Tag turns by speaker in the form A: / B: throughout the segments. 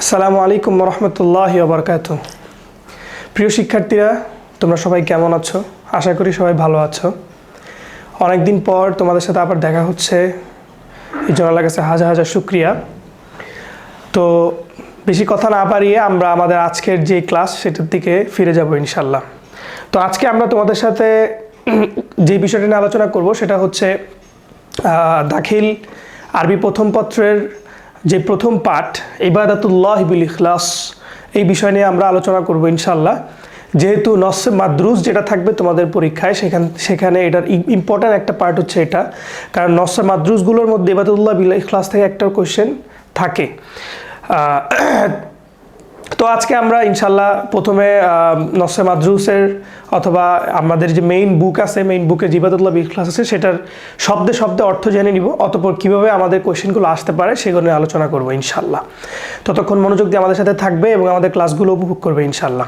A: আসসালামু আলাইকুম রহমতুল্লাহি ওয়া বারাকাতুহু। প্রিয় শিক্ষার্থীরা, তোমরা সবাই কেমন আছো? আশা করি সবাই ভালো আছো। অনেক দিন পর তোমাদের সাথে আবার দেখা হচ্ছে, এই জন্য আল্লাহর কাছে হাজার হাজার শুকরিয়া। তো বেশি কথা না বাড়িয়ে আমরা আমাদের আজকের যে ক্লাস সেটার দিকে ফিরে যাব ইনশাল্লাহ। তো আজকে আমরা তোমাদের সাথে যে বিষয়টা নিয়ে আলোচনা করব সেটা হচ্ছে দাখিল আরবি প্রথম পত্রের যে প্রথম পাঠ ইবাদাতুল্লাহ বিল ইখলাস, এই বিষয় নিয়ে আমরা আলোচনা করব ইনশাল্লাহ। যেহেতু নসে মাদ্রুস যেটা থাকবে তোমাদের পরীক্ষায়, সেখানে এটার ইম্পর্ট্যান্ট একটা পার্ট হচ্ছে এটা, কারণ নসে মাদ্রুসগুলোর মধ্যে ইবাদাতুল্লাহ বিল ইখলাস থেকে একটা কোয়েশ্চেন থাকে। তো আজকে আমরা ইনশাল্লাহ প্রথমে নসে মাদ্রুসের অথবা আমাদের যে মেইন বুক আছে, মেইন বুকে ইবাদাতুল্লাহ বিল ইখলাস আছে, সেটার শব্দে শব্দে অর্থ জেনে নিব, অতঃপর কীভাবে আমাদের কোয়েশ্চেনগুলো আসতে পারে সেগুলো নিয়ে আলোচনা করবো ইনশাল্লাহ। ততক্ষণ মনোযোগ দিয়ে আমাদের সাথে থাকবে এবং আমাদের ক্লাসগুলো উপভোগ করবে ইনশাল্লাহ।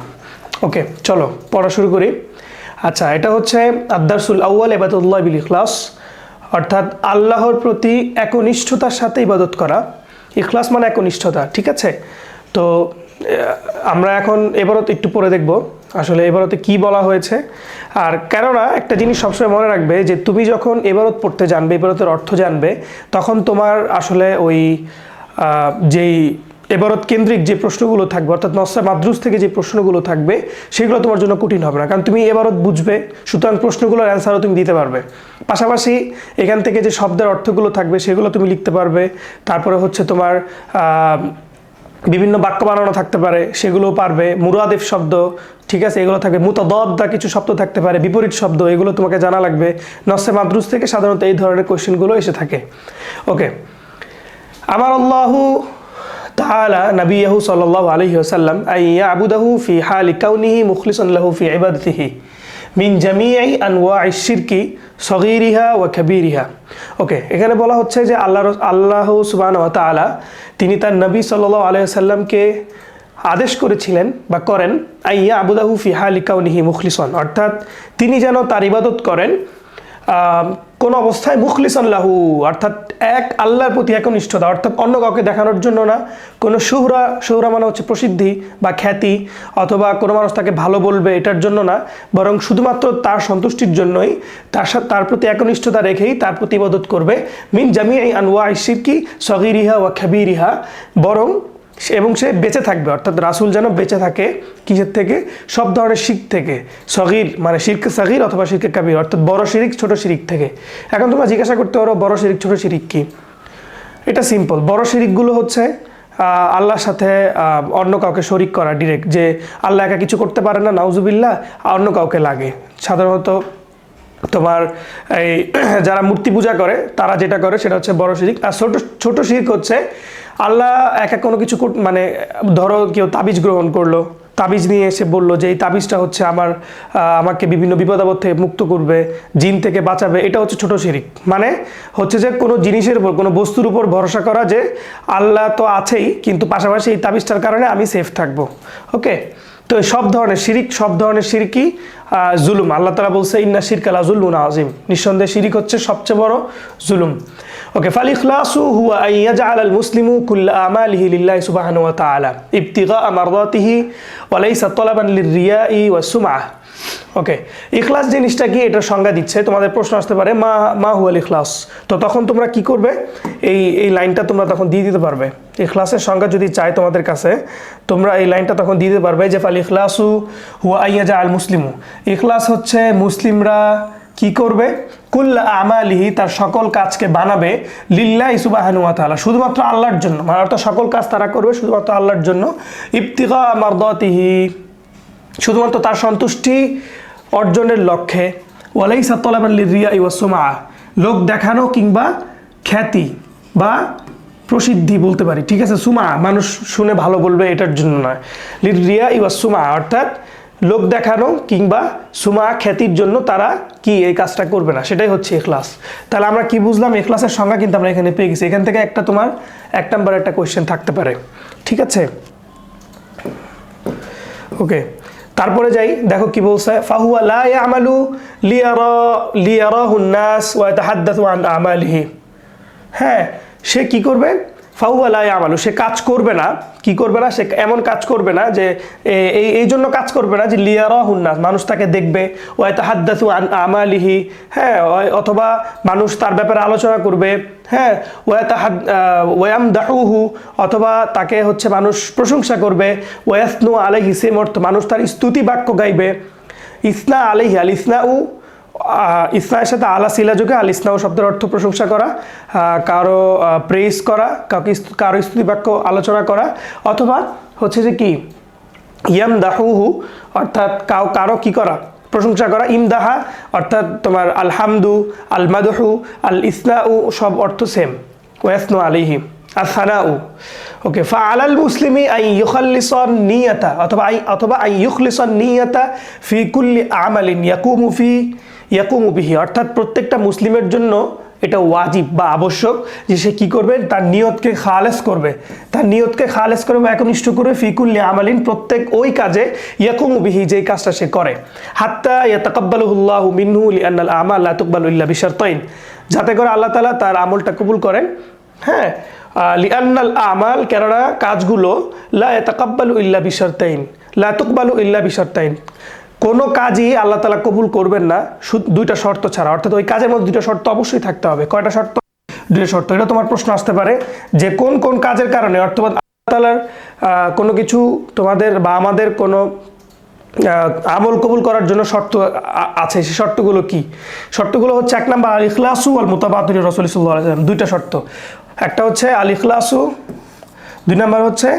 A: ওকে, চলো পড়া শুরু করি। আচ্ছা, এটা হচ্ছে আদ-দারসুল আউয়াল ইবাদাতুল্লাহ বিল ইখলাস, অর্থাৎ আল্লাহর প্রতি একনিষ্ঠতার সাথে ইবাদত করা। ইখলাস মানে একনিষ্ঠতা, ঠিক আছে? তো আমরা এখন এবারত একটু পরে দেখব আসলে এবারতে কি বলা হয়েছে। আর কেননা একটা জিনিস সবসময় মনে রাখবে যে তুমি যখন এবারত পড়তে জানবে, এবারতের অর্থ জানবে, তখন তোমার আসলে ওই যেই এবারত কেন্দ্রিক যে প্রশ্নগুলো থাকবে, অর্থাৎ নসে মাদ্রুস থেকে যে প্রশ্নগুলো থাকবে সেগুলো তোমার জন্য কঠিন হবে না, কারণ তুমি এবারত বুঝবে, সুতরাং প্রশ্নগুলোর অ্যান্সারও তুমি দিতে পারবে। পাশাপাশি এখান থেকে যে শব্দের অর্থগুলো থাকবে সেগুলো তুমি লিখতে পারবে। তারপরে হচ্ছে তোমার বিভিন্ন বাক্য বানানো থাকতে পারে, সেগুলোও পারবে। মুরাদেফ শব্দ, ঠিক আছে, এগুলো থাকবে। মুতাদাদ্দা কিছু শব্দ থাকতে পারে, বিপরীত শব্দ, এগুলো তোমাকে জানা লাগবে। নসে মাদ্রুস থেকে সাধারণত এই ধরনের কোয়েশ্চেনগুলো এসে থাকে। ওকে, আমার আল্লাহু তাআলা নবিয়াহু সাল্লাল্লাহু আলাইহি ওয়াসাল্লাম আইয়া আবুদাহু ফি হালি কাউনিহি মুখলিসান লাহু ফি ইবাদাতিহি মিন জামিই আনওয়াইশ শিরকি সগীরিহা ওয়া কাবীরিহা। ওকে, এখানে বলা হচ্ছে যে আল্লাহ সুবহানাহু ওয়া তাআলা তিনি তার নবী সাল্লাল্লাহু আলাইহি ওয়াসাল্লামকে আদেশ করেছিলেন বা করেন আইয়া আবুদাহু ফি হালি কাউনিহি মুখলিসান, অর্থাৎ তিনি যেন তার ইবাদত করেন কোন অবস্থায়, মুখলিসান লাহু অর্থাৎ এক আল্লাহর প্রতি একনিষ্ঠতা, অর্থাৎ অন্য কাউকে দেখানোর জন্য না, কোনো শুহরা মানে হচ্ছে প্রসিদ্ধি বা খ্যাতি, অথবা কোনো মানুষ তাকে ভালো বলবে এটার জন্য না, বরং শুধুমাত্র তার সন্তুষ্টির জন্যই তার প্রতি একনিষ্ঠতা রেখেই তার প্রতি ইবাদত করবে। মিন জামিই আনওয়াইশ শিরকি সগীরিহা ওয়া কাবীরিহা, বরং এবং সে বেঁচে থাকবে, অর্থাৎ রাসূল যেন বেঁচে থাকে কিসের থেকে? সব ধরনের শিরক থেকে। সগীর মানে শিরকে সগীর অথবা শিরকে কাবীর, অর্থাৎ বড় শিরিক ছোট শিরিক থেকে। এখন তোমরা জিজ্ঞাসা করতে পারো বড় শিরিক ছোট শিরিক কি? এটা সিম্পল। বড় শিরিকগুলো হচ্ছে আল্লাহর সাথে অন্য কাউকে শরিক করা ডিরেক্ট, যে আল্লাহ একা কিছু করতে পারে না, নাউজুবিল্লাহ, অন্য কাউকে লাগে। সাধারণত তোমার এই যারা মূর্তি পূজা করে তারা যেটা করে সেটা হচ্ছে বড় শিরিক। আর ছোট শিরিক হচ্ছে আল্লাহ একা কোনো কিছু মানে ধরো কেউ তাবিজ গ্রহণ করলো, তাবিজ নিয়ে এসে বললো যে এই তাবিজটা হচ্ছে আমাকে বিভিন্ন বিপদাপদ থেকে মুক্ত করবে, জিন থেকে বাঁচাবে, এটা হচ্ছে ছোট শিরিক। মানে হচ্ছে যে কোনো জিনিসের উপর, কোনো বস্তুর উপর ভরসা করা, যে আল্লাহ তো আছেই কিন্তু পাশাপাশি এই তাবিজটার কারণে আমি সেফ থাকবো। ওকে, তো সব ধরনের শিরকি জুলুম। আল্লাহ তাআলা বলছে ইন্না শিরকা লা যুলমুন আযীম, নিঃসন্দেহে শিরিক হচ্ছে সবচেয়ে বড় জুলুম। ওকে, ফাল ইখলাসু হুয়া আন ইয়াজআলাল মুসলিমু কুল্লা আমালিহি লিল্লাহি সুবহানাহু ওয়া তাআলা ইবতিগাআ মারদাতিহি ওয়া লাইসা তালাবান লিররিয়াই ওয়াস সুমআহ। ওকে, ইখলাস জিনিসটা কি এটার সংজ্ঞা দিচ্ছে। তোমাদের প্রশ্ন আসতে পারে মা হুয়াল ইখলাস, তো তখন তোমরা কি করবে? এই লাইনটা তোমরা তখন দিয়ে দিতে পারবে। ইখলাসের সংজ্ঞা যদি চাই তোমাদের কাছে, তোমরা এই লাইনটা তখন দিয়ে দিতে পারবে যে ফাল ইখলাসু হুয়া আন ইয়াজআল মুসলিমু, ইখলাস হচ্ছে মুসলিমরা কি করবে? কুল্লা আমালিহি, তার সকল কাজকে বানাবে, লিল্লাহি সুবহানাহু ওয়া তাআলা, শুধুমাত্র আল্লাহর জন্য, মানে অর্থাৎ সকল কাজ তারা করবে শুধুমাত্র আল্লাহর জন্য। ইবতিগা মারদাতিহি, শুধুমাত্র তার সন্তুষ্টি অর্জনের লক্ষ্যে। ওয়ালাইসা তালাবান লিররিয়াই ওয়াস সুমআহ, লোক দেখানো কিংবা খ্যাতি বা প্রসিদ্ধি বলতে পারি, ঠিক আছে, সুমা মানুষ শুনে ভালো বলবে এটার জন্য নয়। লিররিয়াই ওয়াস সুমআহ অর্থাৎ লোক দেখানো কিংবা সুমা খ্যাতির জন্য তারা কি এই কাজটা করবে না, সেটাই হচ্ছে ইখলাস। তাহলে আমরা কি বুঝলাম? ইখলাসের সংজ্ঞা কিন্তু আমরা এখানে পেয়ে গেছি। এখান থেকে একটা তোমার 1 নম্বর একটা কোয়েশ্চেন থাকতে পারে, ঠিক আছে? ওকে, তারপরে যাই, দেখো কি বলছে, ফাহুয়া লা ইয়ামালু লিয়ারাহুন নাস ওয়া ইয়াতাহাদ্দাথু আন আমালিহি। হ্যাঁ, সে কি করবে? ফাহুয়া লা ইয়ামালু, সে কাজ করবে না, কি করবে না, সে এমন কাজ করবে না যে এই জন্য কাজ করবে না যে লিয়ারাহুন নাস, মানুষ তাকে দেখবে, ওয়া ইয়াতাহাদ্দাসু আন আমালিহি, হ্যাঁ, অথবা মানুষ তার ব্যাপারে আলোচনা করবে, হ্যাঁ, ওয়ায়ামদাহুহু, অথবা তাকে হচ্ছে মানুষ প্রশংসা করবে, ওয়াসনু আলাইহি, সেম অর্থ মানুষ তার স্তুতি বাক্য গাইবে। ইসনা আলাইহি, আল ইসনাউ, ইসনার সাথে আলা সিলা যুগে আল ইসনাউ শব্দের অর্থ প্রশংসা করা, কারো প্রেস করা, কারো স্তুতি বাক্য আলোচনা করা, অথবা হচ্ছে যে কি ইয়ামদাহুহু, অর্থাৎ কারো কি করা, প্রশংসা করা। ইমদাহা অর্থাৎ তোমার আলহামদু, আল মাদহু, আল ইসনাউ সব অর্থ সেম, ওয়াসনু আলাইহি, আসানাউ। ওকে, ফাআলাল মুসলিমি আই ইউখাল্লিসান নিয়াতা, অথবা আই ইউখলিসান নিয়াতা ফি কুল্লি আমালিন ইয়াকুমু বিহি, অর্থাৎ প্রত্যেকটা মুসলিমের জন্য এটা ওয়াজিব বা আবশ্যক যে সে কী করবে, তার নিয়তকে খালেস করবে, তার নিয়তকে খালেস করবে, একনিষ্ঠ করবে, ফি কুল্লি আমালিন, প্রত্যেক ওই কাজে, ইয়াকুমু বিহি, যেই কাজটা সে করে, হাত্তা ইয়াতাকাব্বালুহুল্লাহু মিনহু লিআন্নাল আমাল লা তুকবালু ইল্লা বিশারতাইন, যাতে করে আল্লাহ তাআলা তার আমলটা কবুল করেন। হ্যাঁ, লিআন্নাল আমাল, কেননা কাজগুলো, লা ইয়াতাকাব্বালু ইল্লা বিশারতাইন, লা তুকবালু ইল্লা বিশারতাইন, কোনো কাজই আল্লাহ তাআলা কবুল করবেন না দুইটা শর্ত ছাড়া, অর্থাৎ ওই কাজের মধ্যে দুইটা শর্ত অবশ্যই থাকতে হবে। কয়টা শর্ত? দুইটা শর্ত। এটা তোমার প্রশ্ন আসতে পারে যে কোন কোন কাজের কারণে, অর্থাৎ আল্লাহ তাআলার কোনো কিছু তোমাদের বা আমাদের কোনো আমল কবুল করার জন্য শর্ত আছে, সেই শর্তগুলো কি? শর্তগুলো হচ্ছে, এক নাম্বার আল ইখলাসু ওয়াল মুতাবাতুলি রাসূল সাল্লাল্লাহু আলাইহি ওয়াসাল্লাম, দুইটা শর্ত। একটা হচ্ছে আল ইখলাসু, দুই নাম্বার হচ্ছে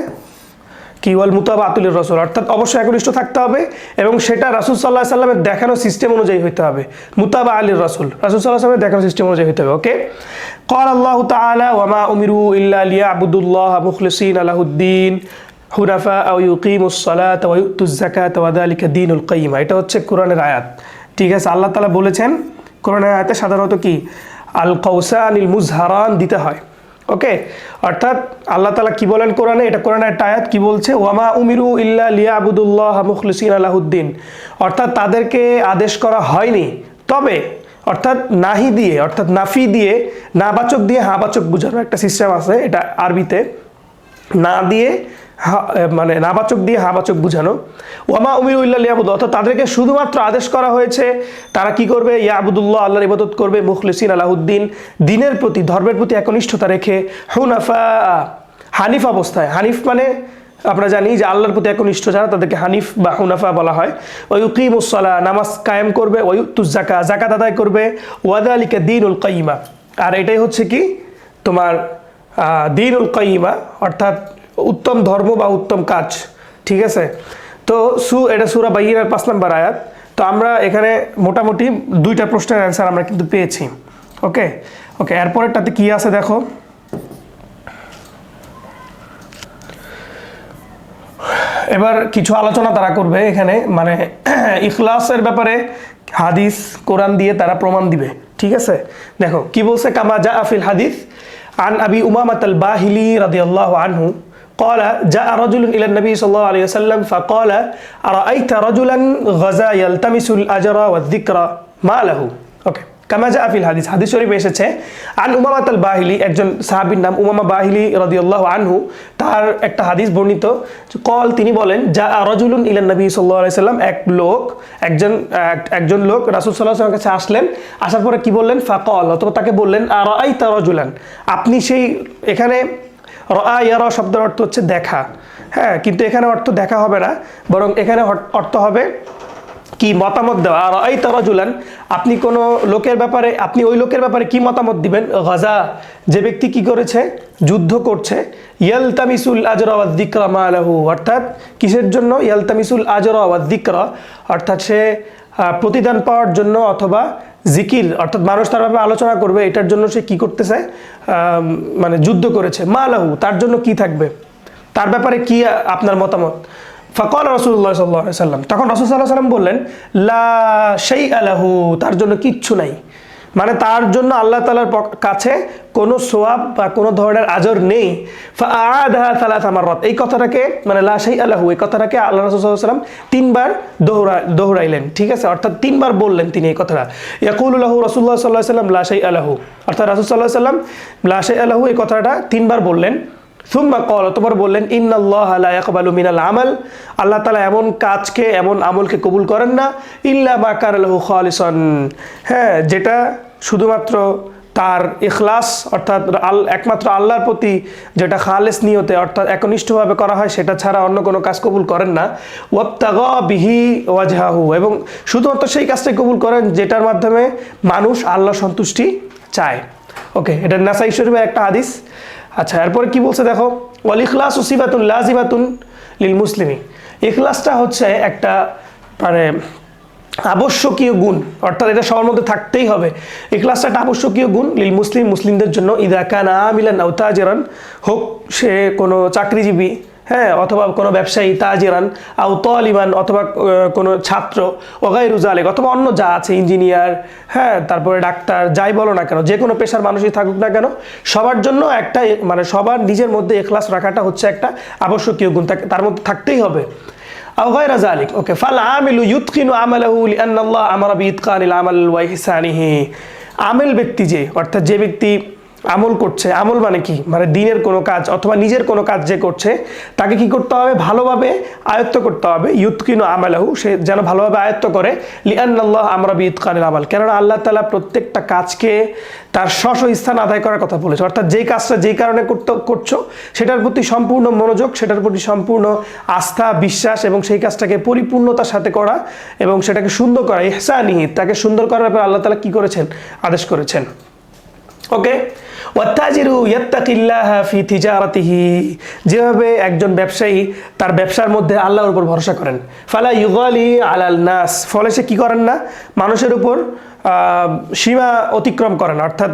A: কি ওয়াল মুতাবাতুলির রাসূল, অর্থাৎ অবশ্যই একনিষ্ঠ থাকতে হবে এবং সেটা রাসূল সাল্লাল্লাহু আলাইহি ওয়াসাল্লামের দেখানো সিস্টেম অনুযায়ী হতে হবে। মুতাবা আলির রাসূল, রাসূল সাল্লাল্লাহু আলাইহি ওয়াসাল্লামের দেখানো সিস্টেম অনুযায়ী হতে হবে। ওকে, ক্বাল আল্লাহু তাআলা ওয়া মা উমিরু ইল্লা লিয়াবুদুল্লাহা মুখলিসিনা লাহুদ্দিন হুনাফা আও ইউকিমুস সালাতা ওয়া ইউতুজ যাকাতা ওয়া যালিকা দীনুল কাইয়্যিমা। এটা হচ্ছে কোরআনের আয়াত, ঠিক আছে? আল্লাহ তাআলা বলেছেন কোরআনের আয়াতে সাধারণত কি আল কাউসানিল মুজহারান দিতে হয়। ওকে, অর্থাৎ আল্লাহ তাআলা কি বলেন কোরআনে, এটা কোরআনের একটা আয়াত, কি বলছে, ওয়ামা উমিরু ইল্লা লিয়াবুদুল্লাহ মুখলিসিনা লাহুদ্দিন, অর্থাৎ তাদেরকে আদেশ করা হয়নি, তবে, অর্থাৎ নাহি দিয়ে, অর্থাৎ নাফি দিয়ে, নাবাচক দিয়ে হাবাচক বোঝানো একটা সিস্টেম আছে, এটা আরবিতে, না দিয়ে মানে নাবাচক দিয়ে হাবাচক বুঝানো। ওয়ামা উমিরু ইল্লা লিয়াবুদু, অর্থাৎ তাদেরকে শুধুমাত্র আদেশ করা হয়েছে তারা কি করবে, ইয়াবুদুল্লাহ, আল্লাহর ইবাদত করবে, মুখলিসিনা লাহুদ্দিন, দ্বীনের প্রতি, ধর্মের প্রতি একনিষ্ঠতা রেখে, হুনাফা, হানিফ অবস্থায়, হানিফ মানে আমরা জানি যে আল্লাহর প্রতি একনিষ্ঠ যারা তাদেরকে হানিফ বা হুনাফা বলা হয়। ওয়া ইউকিমুস সালাহ, নামাজ কায়েম করবে, ওয়া ইউতুজ যাকাত, যাকাত আদায় করবে, ওয়া যালিকা দীনুল কাইয়্যিমা, আর এটাই হচ্ছে কি তোমার দীনুল কাইয়্যিমা, অর্থাৎ উত্তম ধর্ম বা উত্তম কাজ, ঠিক আছে? তো এটা সূরা বাইয়িনার 5 নম্বর আয়াত। তো আমরা এখানে মোটামুটি দুইটা প্রশ্নের অ্যান্সার আমরা কিন্তু পেয়েছি। ওকে ওকে, এরপরেরটাতে কি আছে দেখো, এবার কিছু আলোচনা তারা করবে এখানে, মানে ইখলাসের ব্যাপারে হাদিস কোরআন দিয়ে তারা প্রমাণ দিবে, ঠিক আছে? দেখো কি বলছে, কামা জা ফিল হাদিস আন আবি উমামাতাল বাহিলি রাদিয়াল্লাহু আনহু قال جاء رجل إلى النبي صلى الله عليه وسلم فقال أرأيت رجلا غزا يلتمس الأجر والذكر ما له। ওকে, কামা জা ফিল হাদিস, হাদিস শরীফে এসেছে, আন উমামাতাল বাহিলি, একজন সাহাবীর নাম উমামা বাহিলি রাদিয়াল্লাহু আনহু, তার একটা হাদিস বর্ণিত, কল, তিনি বলেন, জা রাজুলুন ইলা নবী সাল্লাল্লাহু আলাইহি সাল্লাম, একজন লোক রাসূল সাল্লাল্লাহু আলাইহি ওয়াসাল্লামের কাছে আসলেন, আসার পরে কি বললেন, ফাকাল, অথবা তাকে বললেন, আরাআইতা রাজুলান, আপনি সেই, এখানে রাআ ইয়ারা শব্দের অর্থ হচ্ছে দেখা, হ্যাঁ, কিন্তু এখানে অর্থ দেখা হবে না, বরং এখানে অর্থ হবে কি মতামত দেওয়া। আর রাআইতা রাজুলান, আপনি কোনো লোকের ব্যাপারে, আপনি ওই লোকের ব্যাপারে কি মতামত দিবেন, গাজা, যে ব্যক্তি কি করেছে, যুদ্ধ করছে, ইয়ালতামিসুল আজরা ওয়াজ যিকরা মা লাহু, অর্থাৎ কিসের জন্য, ইয়ালতামিসুল আজরা ওয়াজ যিকরা, অর্থাৎ সে প্রতিদান পাওয়ার জন্য অথবা জিকির, অর্থাৎ মানুষ তার ব্যাপারে আলোচনা করবে, এটার জন্য সে কি করতেছে, মানে যুদ্ধ করেছে, মা লাহু, তার জন্য কি থাকবে, তার ব্যাপারে কি আপনার মতামত। ফাকাল রাসূলুল্লাহ সাল্লাল্লাহু আলাইহি ওয়াসাল্লাম, তখন রাসূল সাল্লাল্লাহু আলাইহি ওয়াসাল্লাম বললেন, লা শাইআ লাহু, তার জন্য কিচ্ছু নাই, মানে তার জন্য আল্লাহ তাআলার কাছে কোনো সোয়াব বা কোনো ধরনের আজর নেই। ফাআদাহা সালাসা মাররাত, এই কথাটাকে মানে লা শাইআ লাহু, এই কথাটাকে আল্লাহ রাসূল সাল্লাল্লাহু আলাইহি ওয়াসাল্লাম তিনবার দোহরাইলেন, ঠিক আছে, অর্থাৎ তিনবার বললেন তিনি এই কথাটা। ইয়াকুলু লাহু রাসূলুল্লাহ সাল্লাল্লাহু আলাইহি ওয়াসাল্লাম লা শাইআ লাহু, অর্থাৎ রাসূল সাল্লাল্লাহু আলাইহি ওয়াসাল্লাম লা শাইআ লাহু এই কথাটা তিনবার বললেন। সুম্মা ক্বাল, অতঃপর বললেন ইন্নাল্লাহা লা ইয়াকবালু মিনাল আমাল, আল্লাহ তাআলা এমন কাজকে, এমন আমলকে কবুল করেন না ইল্লা মা কানা লাহু খালিসান, হ্যাঁ, যেটা শুধুমাত্র তার ইখলাস অর্থাৎ একমাত্র আল্লাহর প্রতি যেটা খালেস নিয়তে অর্থাৎ একনিষ্ঠভাবে করা হয় সেটা ছাড়া অন্য কোনো কাজ কবুল করেন না। ওয়াবতাগা বিহি ওয়াজহাহু, এবং শুধুমাত্র সেই কাজটাই কবুল করেন যেটার মাধ্যমে মানুষ আল্লাহ সন্তুষ্টি চায়। ওকে, এটা নাসাই শরীফের একটা হাদিস। আচ্ছা, এরপরে কি বলছে দেখো, ওয়াল ইখলাসু সিফাতুন লাজিমাতুন লিল মুসলিমি, ইখলাসটা হচ্ছে একটা মানে আবশ্যকীয় গুণ, অর্থাৎ এটা সবার মধ্যে থাকতেই হবে। ইখলাসটা একটা আবশ্যকীয় গুণ লিল মুসলিম, মুসলিমদের জন্য। ইদা কানা আমিলান আও তাজিরান, হোক সে কোনো চাকরিজীবী, হ্যাঁ, অথবা কোনো ব্যবসায়ী, তাজিরান আও তালিবান, অথবা কোনো ছাত্র, ওগাইরু যালিক, অথবা অন্য যা আছে, ইঞ্জিনিয়ার, হ্যাঁ, তারপরে ডাক্তার, যাই বলো না কেন, যে কোনো পেশার মানুষই থাকুক না কেন, সবার জন্য একটা মানে সবার নিজের মধ্যে ইখলাস রাখাটা হচ্ছে একটা আবশ্যকীয় গুণ, তার মধ্যে থাকতেই হবে। আও গায়রা যালিক, ওকে, ফাল আমিলু ইউতকিনু আমালাহু লিআন্নাল্লাহ আমারা বিইতকানিল আমাল ওয়া ইহসানিহি, আমেল ব্যক্তি যে, অর্থাৎ যে ব্যক্তি আমল করছে, আমল মানে কি, মানে দিনের কোনো কাজ অথবা নিজের কোনো কাজ যে করছে তাকে কি করতে হবে, ভালোভাবে আয়ত্ত করতে হবে। ইউতকিনু আমালাহু, সে যেন ভালোভাবে আয়ত্ত করে। লিআন্নাল্লাহ আমরা বিইতকানিল আমাল, কেননা আল্লাহ তাআলা প্রত্যেকটা কাজকে তার স্ব স্থান আদায় করার কথা বলেছে, অর্থাৎ যেই কাজটা যেই কারণে করছো সেটার প্রতি সম্পূর্ণ মনোযোগ, সেটার প্রতি সম্পূর্ণ আস্থা, বিশ্বাস, এবং সেই কাজটাকে পরিপূর্ণতার সাথে করা এবং সেটাকে সুন্দর করা, ইহসানিহি, তাকে সুন্দর করার ব্যাপারে আল্লাহ তাআলা কি করেছেন, আদেশ করেছেন। ওকে, ওয়াত্তাজিরু ইয়াত্তাকিল্লাহা ফি তিজারাতিহি, যেভাবে একজন ব্যবসায়ী তার ব্যবসার মধ্যে আল্লাহর উপর ভরসা করেন। ফালা ইউগালি আলাল নাস, ফলে সে কি করেন না, মানুষের উপর সীমা অতিক্রম করেন, অর্থাৎ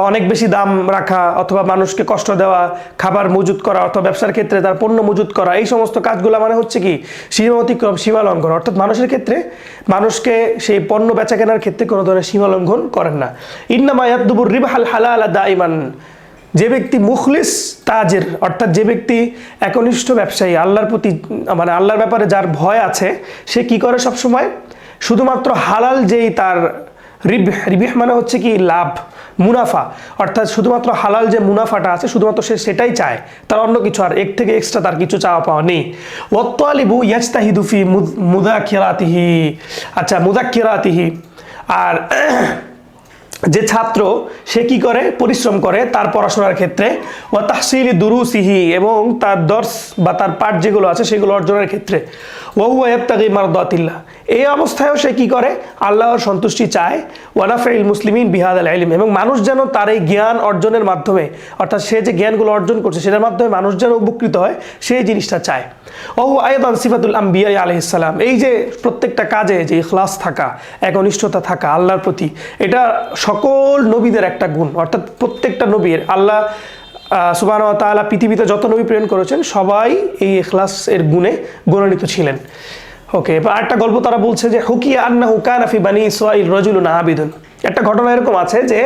A: অনেক বেশি দাম রাখা অথবা মানুষকে কষ্ট দেওয়া, খাবার মজুত করা অথবা ব্যবসার ক্ষেত্রে তার পণ্য মজুত করা, এই সমস্ত কাজগুলো মানে হচ্ছে কি সীমা অতিক্রম, সীমা লঙ্ঘন, অর্থাৎ মানুষের ক্ষেত্রে মানুষকে সেই পণ্য বেচা কেনার ক্ষেত্রে কোনো ধরনের সীমা লঙ্ঘন করেন না। ইন্নামা ইয়াতলুবুর রিবহাল হালালা দাইমান, যে ব্যক্তি মুখলিস তাজির, অর্থাৎ যে ব্যক্তি একনিষ্ঠ ব্যবসায়ী, আল্লাহর প্রতি মানে আল্লাহর ব্যাপারে যার ভয় আছে, সে কি করে সবসময় শুধুমাত্র হালাল যেই তার রিবিহ মানে হচ্ছে কি লাভ, মুনাফা, অর্থাৎ শুধুমাত্র হালাল যে মুনাফাটা আছে শুধুমাত্র সে সেটাই চায়, তার অন্য কিছু আর এক থেকে এক্সট্রা তার কিছু চাওয়া পাওয়া নেই। ওয়াত্তালিবু ইয়াজতাহিদু ফি মুযাকিরাতিহি, আচ্ছা, মুযাকিরাতিহি, আর যে ছাত্র সে কি করে, পরিশ্রম করে তার পড়াশোনার ক্ষেত্রে। ওয়া তাহসিলি দুরুসিহি, এবং তার দর্স বা তার পাঠ যেগুলো আছে সেগুলো অর্জনের ক্ষেত্রে। ওয়া হুয়া ইয়াবতাগি মারদাতিল্লাহ, এই অবস্থায়ও সে কি করে, আল্লাহর সন্তুষ্টি চায়। ওয়া নাফাইল মুসলিমিন বিহাদাল ইলম, এবং মানুষ যেন তার এই জ্ঞান অর্জনের মাধ্যমে, অর্থাৎ সে যে জ্ঞানগুলো অর্জন করছে সেটার মাধ্যমে মানুষ যেন উপকৃত হয়, সেই জিনিসটা চায়। ও আয়দান সিফাতুল আম্বিয়া আলাইহিস সালাম, এই যে প্রত্যেকটা কাজে যে ইখলাস থাকা, একনিষ্ঠতা থাকা আল্লাহর প্রতি, এটা সকল নবীদের একটা গুণ, অর্থাৎ প্রত্যেকটা নবীর আল্লাহ সুবহানাহু ওয়া তাআলা পৃথিবীতে যত নবী প্রেরণ করেছেন সবাই এই ইখলাস এর গুণে গণিত ছিলেন। ওকে, এবার আরেকটা গল্প তারা বলছে যে হুকিয়া আন্নাহু কানা ফি বানি ইসরাঈল রাজুলুন আবিদুন, একটা ঘটনা এরকম আছে যে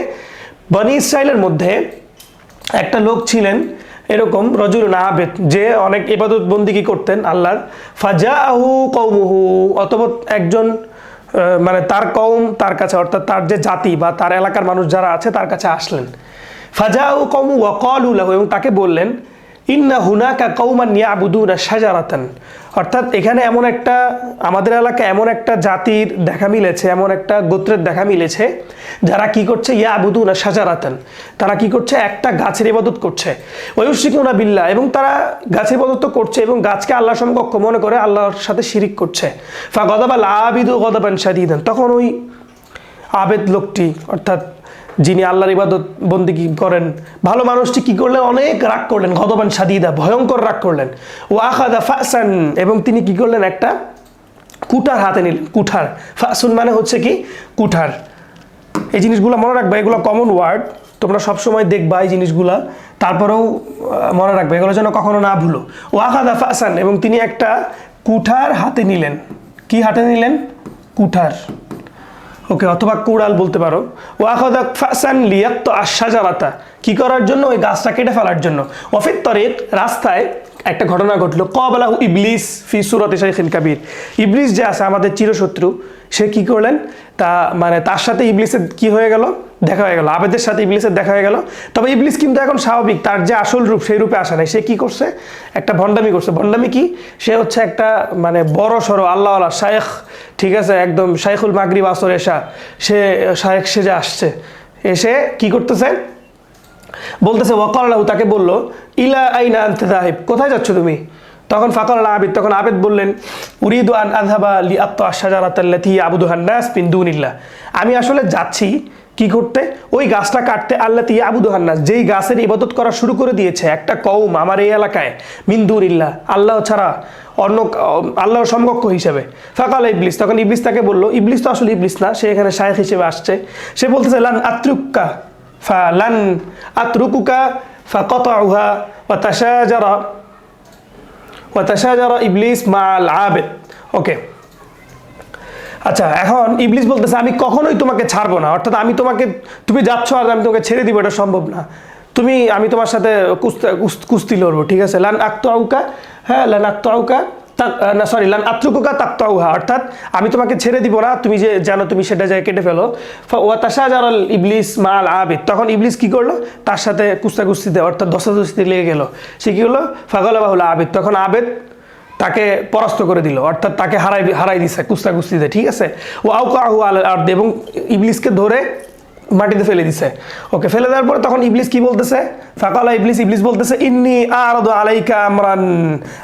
A: বনি ইসরাইলের মধ্যে একটা লোক ছিলেন এরকম রাজুলুন আবিদ, যে অনেক ইবাদত বন্দেগী করতেন আল্লাহর। ফাজাআহু কওমুহু, অতঃপর একজন মানে তার কওম তার কাছে, অর্থাৎ তার যে জাতি বা তার এলাকার মানুষ যারা আছে তার কাছে আসলেন। ফাজাআহু কওমু ওয়া ক্বালু লাহু, এবং তাকে বললেন ইন্না হুনাকা কওমান ইয়াবুদুনা শাজারাতান, অর্থাৎ এখানে এমন একটা আমাদের এলাকায় এমন একটা জাতির দেখা মিলেছে, এমন একটা গোত্রের দেখা মিলেছে যারা কি করছে, ইয়াবুদুনা শাজারাতান, তারা কি করছে, একটা গাছের ইবাদত করছে। ওয়ায়ুশরিকুনা বিল্লাহ, এবং তারা গাছের ইবাদত তো করছে এবং গাছকে আল্লাহর সমকক্ষ মনে করে আল্লাহর সাথে শিরিক করছে। ফাগাদাবাল আবিদু গাদাবান শাদীদান, তখন ওই আবেদ লোকটি, অর্থাৎ যিনি আল্লাহর ইবাদত বন্দেগী করেন ভালো মানুষটি কি করলেন, অনেক রাগ করলেন, গদবান শাদীদা, ভয়ঙ্কর রাগ করলেন। ও আখাদা ফাসান, এবং তিনি কি করলেন, একটা কুঠার হাতে নিলেন। কুঠার, ফাসুন মানে হচ্ছে কি কুঠার। এই জিনিসগুলো মনে রাখবা, এগুলো কমন ওয়ার্ড, তোমরা সবসময় দেখবা এই জিনিসগুলা, তারপরেও মনে রাখবে, এগুলো যেন কখনো না ভুলো। ও আখাদা ফাসান, এবং তিনি একটা কুঠার হাতে নিলেন। কি হাতে নিলেন? কুঠার। ওকে, অথবা কুড়াল বলতে পারো। ওয়াখাযা ফাসান লিয়াক্ত আশ-শাজারাতা, কি করার জন্য? ওই গাছটা কেটে ফেলার জন্য। ওয়াফিত তরিক, রাস্তায় একটা ঘটনা ঘটলো। ক্বাবালাহু ইবলিস ফি সূরাতি শাইখিন কাবীর, ইবলিস যে আছে আমাদের চিরশত্রু, সে কি করলেন, তা মানে তার সাথে ইবলিসের কি হয়ে গেল, দেখা হয়ে গেল। আবেদের সাথে ইবলিসের দেখা হয়ে গেল। তবে ইবলিস কিন্তু এখন স্বাভাবিক, তার যে আসল রূপ সেই রূপে আসে নাই। সে কি করছে? একটা ভণ্ডামি করছে। ভণ্ডামি কি? সে হচ্ছে একটা মানে বড় সড়ো আল্লাহওয়ালা শায়েখ, ঠিক আছে, একদম শাইখুল মাগরিব আসর এশা, সে শায়েখ সেজে আসছে। এসে কি করতেছে? বলতেছে ওয়াকালাহু, তাকে বলল, ইলা আইনা আনতা যাহিব, কোথায় যাচ্ছ তুমি? তখন ফাকাল আবিদ, তখন আবেদ বললেন, উরিদু আন আযহাবা লিআত্তা আশ-শাজারাতাল্লাতী ইয়াবুদুহান নাস মিন দুনিল্লাহ, আমি আসলে যাচ্ছি কি করতে? ওই গাছটা কাটতে। আল্লাতী ইয়াবুদুহান নাস, যেই গাছের ইবাদত করা শুরু করে দিয়েছে একটা কওম আমার এই এলাকায়, মিন দুনিল্লাহ, আল্লাহ ছাড়া অন্য আল্লাহর সমকক্ষ হিসেবে। ফাকাল ইবলিস, তখন ইবলিস তাকে বলল, ইবলিস তো আসলে ইবলিস না, সে এখানে শায়েখ হিসেবে আসছে। সে বলতেছে লান আতরুকা ফালান আতরুকুকা ফাকাতাউহা ওয়া তাশাজারা ইবলিস মাআল আবিদ। ওকে, আচ্ছা, এখন ইবলিস বলতেছে আমি কখনোই তোমাকে ছাড়বো না, অর্থাৎ আমি তোমাকে, তুমি যাচ্ছ আর আমি তোমাকে ছেড়ে দিব, এটা সম্ভব না। আমি তোমার সাথে কুস্তি লড়বো, ঠিক আছে। লান আক্তাউকা, হ্যাঁ, লান আক্তাউকা না, সরি, লান আত্রুকুকা তাক্তাউহা, অর্থাৎ আমি তোমাকে ছেড়ে দিব না, তুমি যে জানো তুমি সেটা যায় কেটে ফেলো। ওয়া তাশাজারাল ইবলিস মাআল আবিদ, তখন ইবলিস কি করলো? তার সাথে কুস্তিতে, অর্থাৎ দস্তাদস্তি লেগে গেল। সে কি হলো? ফাগালাবাহুল আবিদ, তখন আবেদ তাকে পরাস্ত করে দিল, অর্থাৎ তাকে হারাই দিছে কুস্তিতে, ঠিক আছে। ও আউকাহু আলাল আরদ, এবং ইবলিসকে ধরে মাটিতে ফেলে দিছে। ওকে, ফেলে দেওয়ার পরে তখন ইবলিস কি বলতেছে? ফাকালা ইবলিস বলতেছে, ইন্নী আরাদু আলাইকা আমরান,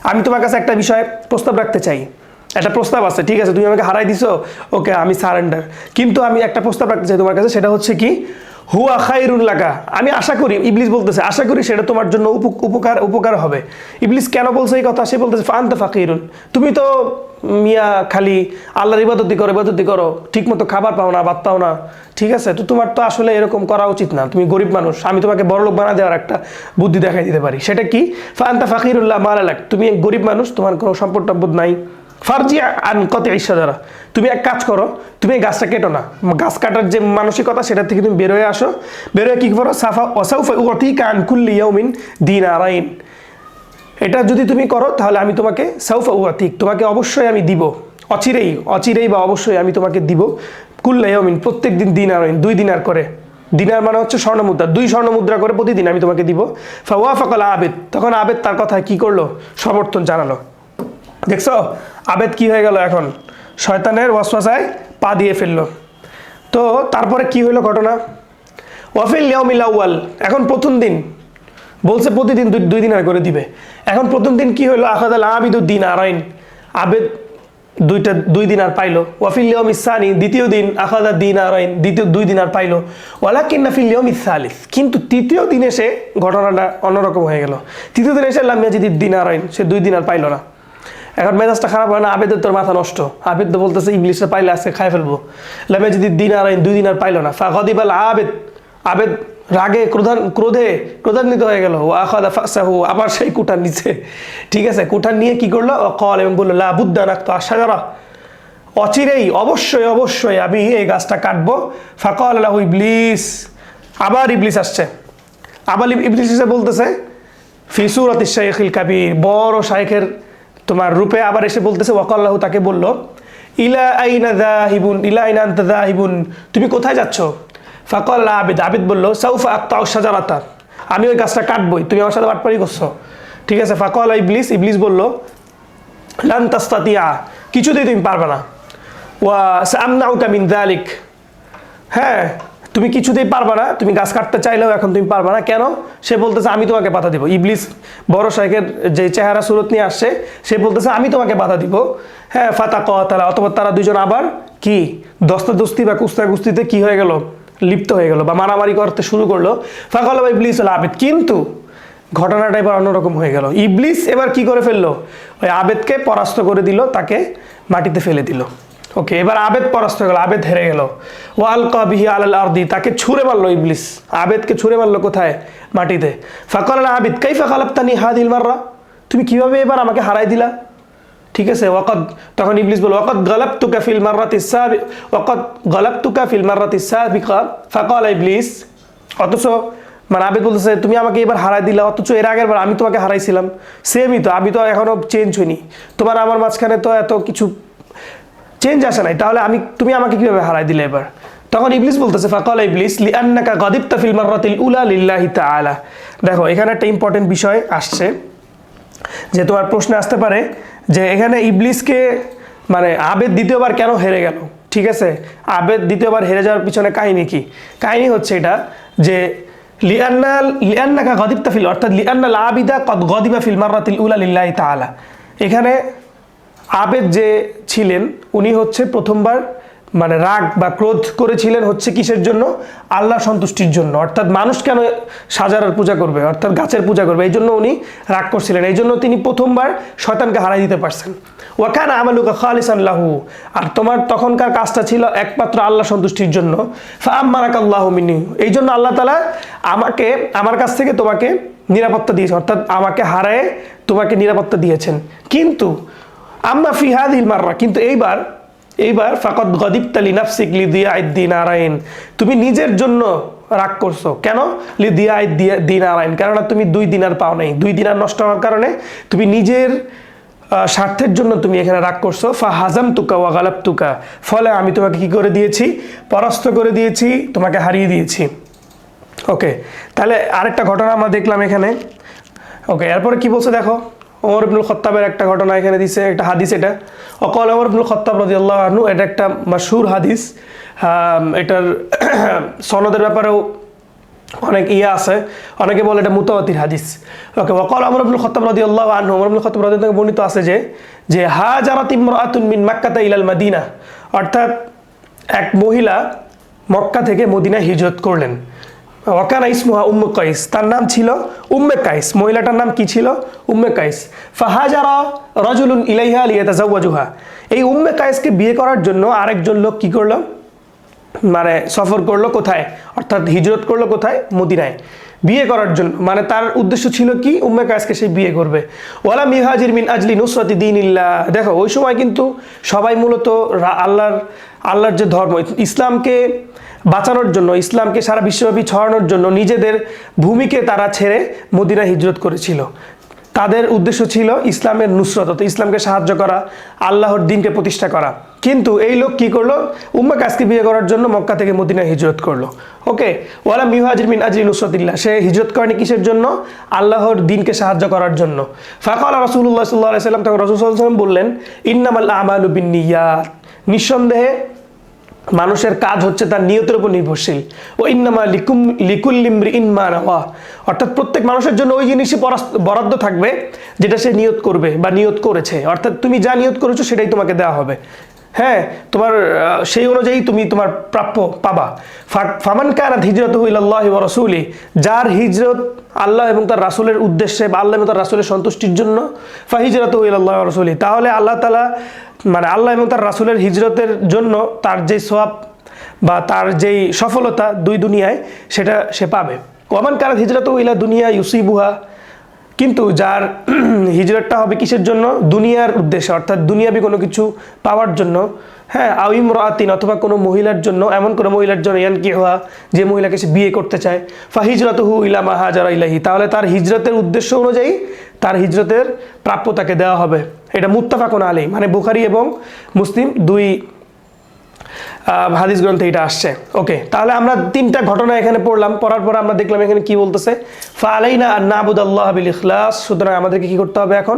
A: আমি তোমার কাছে একটা বিষয়ে প্রস্তাব রাখতে চাই। একটা প্রস্তাব আছে, ঠিক আছে, তুমি আমাকে হারাই দিছো, ওকে, আমি সারেন্ডার, কিন্তু আমি একটা প্রস্তাব রাখতে চাই তোমার কাছে। সেটা হচ্ছে কি, হুয়া খায়রুন লাকা, আমি আশা করি, ইবলিস বলতেছে আশা করি সেটা তোমার জন্য উপকার হবে। ইবলিস কেন বলছে এই কথা? সে বলতেছে ফাআনতা ফাকিরুন, তুমি তো মিয়া খালি আল্লাহর ইবাদতি করো, ঠিক মতো খাবার পাও না, ভাত পাও না, ঠিক আছে, তো তোমার তো আসলে এরকম করা উচিত না, তুমি গরিব মানুষ, আমি তোমাকে বড়লোক বানা দেওয়ার একটা বুদ্ধি দেখাই দিতে পারি। সেটা কি? ফাআনতা ফাকিরুল্লাহ মালালাক, তুমি এক গরিব মানুষ, তোমার কোনো সম্পদ টম্পদ নাই। ফারজি আন কতঈ শাজারা, তুমি এক কাজ করো, তুমি এই গাছটা কেটো না, গাছ কাটার যে মানসিকতা সেটা থেকে তুমি বের হয়ে আসো। বের হয়ে কি করো? ওয়াসাউফা উতিকা আন কুল্লি ইয়াউমিন দিনারাইন, এটা যদি তুমি করো তাহলে আমি তোমাকে সাউফা উতিক, তোমাকে অবশ্যই আমি দিব, অচিরেই বা অবশ্যই আমি তোমাকে দিব, কুল্লা ইয়াউমিন, প্রত্যেক দিন দিনারাইন, 2 দিনার করে। দিনার মানে হচ্ছে স্বর্ণমুদ্রা, 2 স্বর্ণমুদ্রা করে প্রতিদিন আমি তোমাকে দিব। ফাওয়াফাকাল আবেদ, তখন আবেদ তার কথায় কি করলো? সমর্থন জানালো। দেখছো আবেদ কি হয়ে গেল? এখন শয়তানের ওয়াসওয়াসায় পা দিয়ে ফেললো। তো তারপরে কি হইলো ঘটনা? ওয়াফিল ইয়াউমিল আউয়াল, এখন প্রথম দিন বলছে প্রতিদিন 2 দিনার করে দিবে। এখন প্রথম দিন কি হইলো? আখাযাল আবিদু দিনারাইন, আবেদ 2 দিনার পাইলো। ওয়াফিল ইয়াউমিস সানি, দ্বিতীয় দিন আখাযা দিনারাইন, দ্বিতীয় 2 দিনার পাইলো। ওয়ালাকিন্না ফিল ইয়াউমিস সালিস, কিন্তু তৃতীয় দিনে সে ঘটনাটা অন্যরকম হয়ে গেল। তৃতীয় দিনে এসে লাম ইয়াজিদ দিনারাইন, সে 2 দিনার পাইলো না। এখন মেজাজটা খারাপ হয় না আবেদের? তোর মাথা নষ্ট। আবেদ তো বলতেছে ইবলিসে পাইলে আজকে খাই ফেলবো। লাম ইয়াজিদ দিনারাইন, 2 দিনার পাইলো না। ফাগাদিবাল আবেদ রাগে ক্রোধান্বিত হয়ে গেল। ও আখাযা ফাসাহু, আবার সেই কুঠার নিচে, ঠিক আছে, কুঠার নিয়ে কি করলো? কল, এবং বললো লা বুদ্দা নাকতা আশ-শাজারা, অবশ্যই আমি এই গাছটা কাটবো। ফাকাল লাহু ইবলিস, আবার ইবলিস আসছে, আবার ইবলিস এসে বলতেছে ফি সূরাতি শাইখিল কাবীর, বড় শাইখের তোমার রূপে আবার এসে বলতেছে, ওয়াকাল্লাহু, তাকে বলল, ইলা আইনা আনতা যাহিবুন, তুমি কোথায় যাচ্ছ? ফাকাল আবিদ বলল, সাউফা আক্তাউ শাজারাতা, আমি ওই গাছটা কাটবই, তুমি আমার সাথে বাটপারি করছো, ঠিক আছে। ফাকাল ইবলিস বলল, লান তাস্তাতিয়া, কিছুতেই তুমি পারবে না। ওয়া সাআমনাউকা মিন যালিক, হ্যাঁ, তুমি কিছুতেই পারবা না, তুমি গাছ কাটতে চাইলেও এখন তুমি পারবা না। কেন? সে বলতেছে আমি তোমাকে বাধা দিব। ইবলিস বড় শাইখের যে চেহারা সুরত নিয়ে আসছে, সে বলতেছে আমি তোমাকে বাধা দিব। হ্যাঁ, ফাতাকাতালা, অথবা তারা দুজন আবার কি দস্তাদস্তি বা কুস্তিতে কি হয়ে গেল? লিপ্ত হয়ে গেল, বা মারামারি করতে শুরু করলো। ফাকাল ইবলিস আল আবিদ, কিন্তু ঘটনাটা এবার অন্যরকম হয়ে গেল। ইবলিস এবার কি করে ফেললো? ওই আবেদকে পরাস্ত করে দিল, তাকে মাটিতে ফেলে দিল। ওকে, এবার আবেদ পরাস্ত হয়ে গেল, আবেদ হেরে গেল। ও আলকা বিহি আলাল আরদি, তাকে ছুঁড়ে মারলো ইবলিস, আবেদকে ছুঁড়ে মারলো কোথায়? মাটিতে। ফাকাল আবিদ কাইফা খালাকতানি হাদিল মাররা, তুমি কিভাবে এবার আমাকে হারাই দিলা? ঠিক আছে, তখন ইবলিস বলল ওয়াকাদ গালাবতুকা ফিল মাররাতিস সাবিক ওয়াকাদ গালাবতুকা ফিল মাররাতিস সাবিকা ফাকালা ইবলিস। অথচ মানে আবেদ বলতেছে তুমি আমাকে এবার হারাই দিলা, অথচ এর আগের বার আমি তোমাকে হারাইছিলাম, সেমই তো, আমি তো এখনো চেঞ্জ হইনি, তোমার আমার মাঝখানে তো এত কিছু চেঞ্জ আসে নাই, তাহলে তুমি আমাকে কিভাবে হারাই দিলে এবার? তখন ইবলিস বলতেছে ফাকালা ইবলিস লিআন্নাকা গাদিবতা ফিল মাররাতিল উলা লিল্লাহি তাআলা। দেখো এখানে একটা ইম্পর্টেন্ট বিষয় আসছে যে তোমার প্রশ্নে আসতে পারে যে এখানে ইবলিসকে মানে আবেদ দ্বিতীয়বার কেন হেরে গেল। ঠিক আছে, আবেদ দ্বিতীয়বার হেরে যাওয়ার পিছনে কাহিনী কি? কাহিনী হচ্ছে এটা যে লিআন্নাকা গাদিবতা ফিল, অর্থাৎ লিআন্নাল আবিদা কদ গাদিবা ফিল মাররাতিল উলা লিল্লাহি তাআলা। এখানে আবেদ যে ছিলেন উনি হচ্ছে প্রথমবার মানে রাগ বা ক্রোধ করেছিলেন হচ্ছে কিসের জন্য? আল্লাহ সন্তুষ্টির জন্য। অর্থাৎ মানুষ কেন সাজারের পূজা করবে, অর্থাৎ গাছের পূজা করবে, এই জন্য উনি রাগ করছিলেন, এই জন্য তিনি প্রথমবার শয়তানকে হারাই দিতে পারছেন। ওয়াকানা আমালুকা খালিসান লাহু, আর তোমার তখনকার কাজটা ছিল একমাত্র আল্লাহ সন্তুষ্টির জন্য। ফাআম্মারাকাল্লাহু মিন্নি, এই জন্য আল্লাহ তাআলা আমার কাছ থেকে তোমাকে নিরাপত্তা দিয়েছে, অর্থাৎ আমাকে হারায় তোমাকে নিরাপত্তা দিয়েছেন। কিন্তু আম্মা ফি হাযিহিল মাররা, কিন্তু এইবার ফাকাদ গাদিবতা লিনাফসিক লিদিয়া'আদ দিনারাইন, তুমি নিজের জন্য রাগ করছো। কেন? লিদিয়া'আদ দিনারাইন, কারণ তুমি 2 দিনার পাও নাই, 2 দিনার নষ্ট হওয়ার কারণে তুমি নিজের স্বার্থের জন্য তুমি এখানে রাগ করছো। ফাহাজামতুকা ওয়া গালাবতুকা, ফলে আমি তোমাকে কি করে দিয়েছি? পরাস্ত করে দিয়েছি, তোমাকে হারিয়ে দিয়েছি। ওকে, তাহলে আরেকটা ঘটনা আমরা দেখলাম এখানে। ওকে, এরপরে কি বলছে দেখো, ওমর ইবনুল খাত্তাবের একটা ঘটনা এখানে দিছে, একটা হাদিস, এটা অকল ওমর ইবনুল খাত্তাব রাদিয়াল্লাহু আনহু, এটা একটা মাশহুর হাদিস। এটার সনদের ব্যাপারেও অনেক আছে, অনেকে বলে এটা মুতাওয়াতির হাদিস। ওকে, ওয়াকাল ওমর ইবনুল খাত্তাব রাদিয়াল্লাহু আনহু, ওমর ইবনুল খাত্তাব রাদিয়াল্লাহু আনহু বর্ণিত আছে যে হাজারাত ইমরাআতুন মিন মাক্কাতা ইলাল মাদিনা, অর্থাৎ এক মহিলা মক্কা থেকে মদিনায় হিজরত করলেন। ওয়াকানা ইসমুহা উম্মে কাইস, তার নাম ছিল উম্মে কাইস, মহিলাটার নাম কি ছিল? উম্মে কাইস। ফাহাজারা রাজুলুন ইলাইহা লিয়াতাজাওয়াজুহা, এই উম্মে কাইসকে বিয়ে করার জন্য আরেকজন লোক কি করলো? মানে সফর করলো কোথায়? অর্থাৎ হিজরত করলো কোথায়? মদিনায়, বিয়ে করার জন্য। মানে তার উদ্দেশ্য ছিল কি? উম্মে কাইসকে সে বিয়ে করবে। ওয়ালা মিহাজির মিন আজলি নুসরাতি দীনিল্লাহ, দেখো ওই সময় কিন্তু সবাই মূলত আল্লাহর যে ধর্ম ইসলামকে বাঁচানোর জন্য, ইসলামকে সারা বিশ্বব্যাপী ছড়ানোর জন্য নিজেদের ভূমিকে তারা ছেড়ে মদিনা হিজরত করেছিল। তাদের উদ্দেশ্য ছিল ইসলামের নুসরত, ইসলামকে সাহায্য করা, আল্লাহর দ্বীনকে প্রতিষ্ঠা করা। কিন্তু এই লোক কি করলো? উম্মে কাইসকে বিয়ে করার জন্য মক্কা থেকে মদিনা হিজরত করলো। ওকে, ওয়ালা মিহাজির মিন আজলি নুসরাতিল্লাহ, সে হিজরত করেনি কিসের জন্য? আল্লাহর দ্বীনকে সাহায্য করার জন্য। ফাকালা রাসূলুল্লাহ সাল্লাল্লাহু আলাইহি ওয়াসাল্লাম, তখন রাসূল সাল্লাল্লাহু আলাইহি ওয়াসাল্লাম বললেন ইন্নামাল আমালু বিন্নিয়াত, নিঃসন্দেহে মানুষের কাজ হচ্ছে তার নিয়তের উপর নির্ভরশীল। ও ইন্নামা লিকুল্লি ইমরিইন মা নাওয়া, অর্থাৎ প্রত্যেক মানুষের জন্য ওই জিনিসই বরাদ্দ থাকবে যেটা সে নিয়ত করবে বা নিয়ত করেছে। অর্থাৎ তুমি যা নিয়ত করেছো সেটাই তোমাকে দেওয়া হবে। হ্যাঁ, তোমার সেই অনুযায়ী তুমি তোমার প্রাপ্য পাবা। ফামান কানাত হিজরাতুহু ইলাল্লাহি ওয়া রাসূলিহি, যার হিজরত আল্লাহ এবং তার রাসূলের উদ্দেশ্যে বা আল্লাহ এবং তার রাসূলের সন্তুষ্টির জন্য, ফাহিজরাতুহু ইলাল্লাহি ওয়া রাসূলিহি, তাহলে আল্লাহ তাআলা মানে আল্লাহ এবং তার রাসূলের হিজরতের জন্য তার যেই সওয়াব বা তার যেই সফলতা 2 দুনিয়ায় সেটা সে পাবে। ওয়ামান কানাত হিজরাতুহু ইলা দুনিয়া ইউসিবুহা, কিন্তু যার হিজরতটা হবে কিসের জন্য? দুনিয়ার উদ্দেশ্যে, অর্থাৎ দুনিয়াবি কোনো কিছু পাওয়ার জন্য। হ্যাঁ, আও ইমরাআতিন, অথবা কোনো মহিলার জন্য, এমন কোনো মহিলার জন্য ইয়ানকিহুহা, যে মহিলাকে সে বিয়ে করতে চায়। ফাহিজরাতুহু ইলা মা হাজারা ইলাইহি, তাহলে তার হিজরতের উদ্দেশ্য অনুযায়ী তার হিজরতের প্রাপ্য তাকে দেওয়া হবে। এটা মুত্তাফাকুন আলাইহি, মানে বুখারী এবং মুসলিম 2 হাদিস গ্রন্থে এটা আসছে। ওকে, তাহলে আমরা 3টা ঘটনা এখানে পড়লাম, পড়ার পর আমরা দেখলাম এখানে কি বলতেছে, ফাআলাইনা আন নাবুদাল্লাহ বিল ইখলাস, সুতরাং আমাদেরকে কি করতে হবে? এখন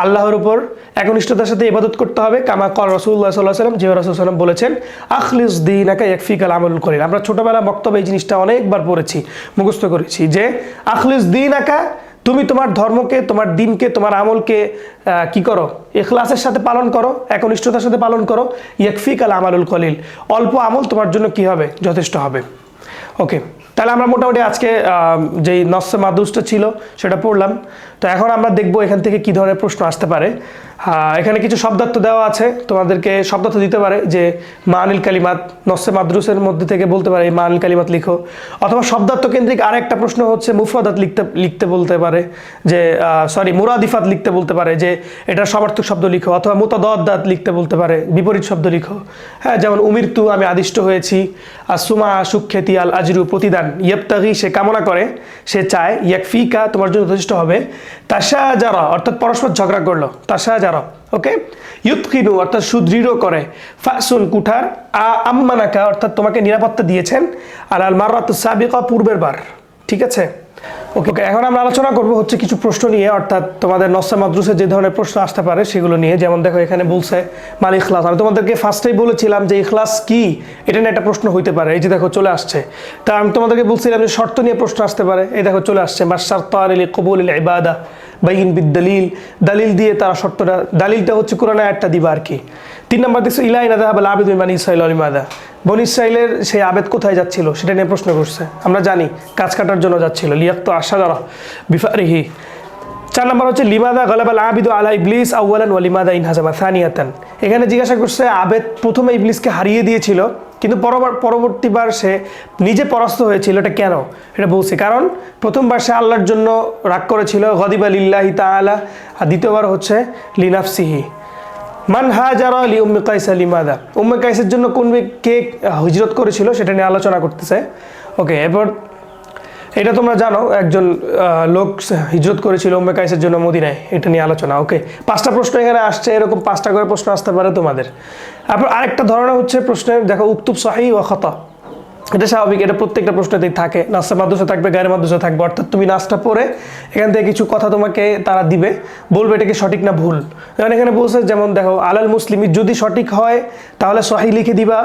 A: আল্লাহর উপর একনিষ্ঠতার সাথে ইবাদত করতে হবে। কামা ক্বাল রাসূলুল্লাহ সাল্লাল্লাহু আলাইহি ওয়াসাল্লাম, যে রাসূল সাল্লাল্লাহু আলাইহি ওয়াসাল্লাম বলেছেন আখলিস দীনাকা ইয়াকফিকাল আমালুল কলিল। আমরা ছোটবেলা বক্তব্যে এই জিনিসটা অনেকবার পড়েছি, মুখস্থ করেছি যে আখলিস দীনাকা, তুমি তোমার ধর্মকে, তোমার দিনকে, তোমার আমলকে কি করো? ইখলাসের সাথে পালন করো, একনিষ্ঠতার সাথে পালন করো। ইয়াকফিকাল আমালুল কলিল, অল্প আমল তোমার জন্য কি হবে? যথেষ্ট হবে। ওকে, তাহলে আমরা মোটামুটি আজকে যেই নসে মাদরুসটা ছিল সেটা পড়লাম। তো তো এখন আমরা দেখবো এখান থেকে কি ধরনের প্রশ্ন আসতে পারে। এখানে কিছু শব্দার্থ দেওয়া আছে, তোমাদেরকে শব্দার্থ দিতে পারে যে মানিল কালিমাত, নসে মাদ্রুসের মধ্যে থেকে বলতে পারে মানিল কালিমাত লিখো, অথবা শব্দার্থ কেন্দ্রিক আরেকটা প্রশ্ন হচ্ছে মুফরাদাত লিখতে বলতে পারে যে মুরাদিফাত লিখতে বলতে পারে যে এটা সমার্থক শব্দ লিখো, অথবা মুতাদাদ্দাত লিখতে বলতে পারে বিপরীত শব্দ লিখো। হ্যাঁ, যেমন উমিরতু আমি আদিষ্ট হয়েছি, আর সুমা সুখ্যাতি আল আজরু প্রতিদান, ইয়েবতাগি সে কামনা করে, সে চায়, ইয়াকফিকা তোমার জন্য যথেষ্ট হবে, তাশা যারা অর্থাৎ পরস্পর ঝগড়া করলো, তাশা যারা ওকে, ইউতকিনু অর্থাৎ সুদৃঢ় করে, ফাসুন কুঠার, আম্মানাকা অর্থাৎ তোমাকে নিরাপত্তা দিয়েছেন, আর আল মাররাতু সাবিকা পূর্বের বার। ঠিক আছে, ওকে। এখন আমরা আলোচনা করব হচ্ছে কিছু প্রশ্ন নিয়ে, অর্থাৎ তোমাদের নসে মাদ্রুসে যে ধরনের প্রশ্ন আসতে পারে সেগুলো নিয়ে। যেমন দেখো এখানে বলছে মাল ইখলাস, আমি তোমাদেরকে ফার্স্টেই বলেছিলাম যে ইখলাস কি, এটা নিয়ে একটা প্রশ্ন হইতে পারে। এই যে দেখো চলে আসছে, তা আমি তোমাদেরকে বলছিলাম যে শর্ত নিয়ে প্রশ্ন আসতে পারে। এই দেখো চলে আসছে, মাশারতানিল কবুলিল ইবাদা বাইন বিদ্দালিল, দালিল দিয়ে তারা শর্তটা, দালিলটা হচ্ছে কোরআনে একটা দিবা আর কি। 3 নম্বর দেখছো ইলাইনা যাহাবাল আবিদ মিন বানি ইসরাঈল লিমাদা, বনি ইসরাইলের সেই আবেদ কোথায় যাচ্ছিল সেটা নিয়ে প্রশ্ন করছে। আমরা জানি গাছ কাটার জন্য যাচ্ছিল, লিয়াক্তু আশাজারা বিফারিহি। 4 নম্বর হচ্ছে লিমাদা গালাবাল আবিদু আলা ইবলিস আউয়ালান ওয়া লিমাদা ইনহাজামা সানিয়াতান, এখানে জিজ্ঞাসা করছে আবেদ প্রথমে ইবলিসকে হারিয়ে দিয়েছিল কিন্তু পরবর্তীবার সে নিজে পরাস্ত হয়েছিল, এটা কেন? এটা বলছি কারণ প্রথমবার সে আল্লাহর জন্য রাগ করেছিল, গদিবা লিল্লাহি তাআলা, আর দ্বিতীয়বার হচ্ছে লিনাফসিহি। মান হাজারা লি উম্মে কাইসা লিমাদা, উম্মে কাইসের জন্য কে হিজরত করেছিল সেটা নিয়ে আলোচনা করতেছে। ওকে, এরপর এটা তোমরা জানো একজন লোক হিজরত করেছিল উম্মে কাইসের জন্য মদিনায়, এটা নিয়ে আলোচনা। ওকে, 5টা প্রশ্ন এখানে আসছে, এরকম 5টা করে প্রশ্ন আসতে পারে তোমাদের। তারপর আরেকটা ধরনের হচ্ছে প্রশ্নের, দেখো উক্তুব সহিহ ওয়া খাতা, এটা স্বাভাবিক, এটা প্রত্যেকটা প্রশ্নতেই থাকে। নাসে মাদ্রুসা থাকবে, গায়রে মাদ্রুসা থাকবে, অর্থাৎ তুমি নাসটা পড়ে এখান থেকে কিছু কথা তোমাকে তারা দিবে, বলবে এটা কি সঠিক না ভুল। যেমন এখানে বলছে, যেমন দেখো আলাল মুসলিমি, যদি সঠিক হয় তাহলে সহি লিখে দিবা,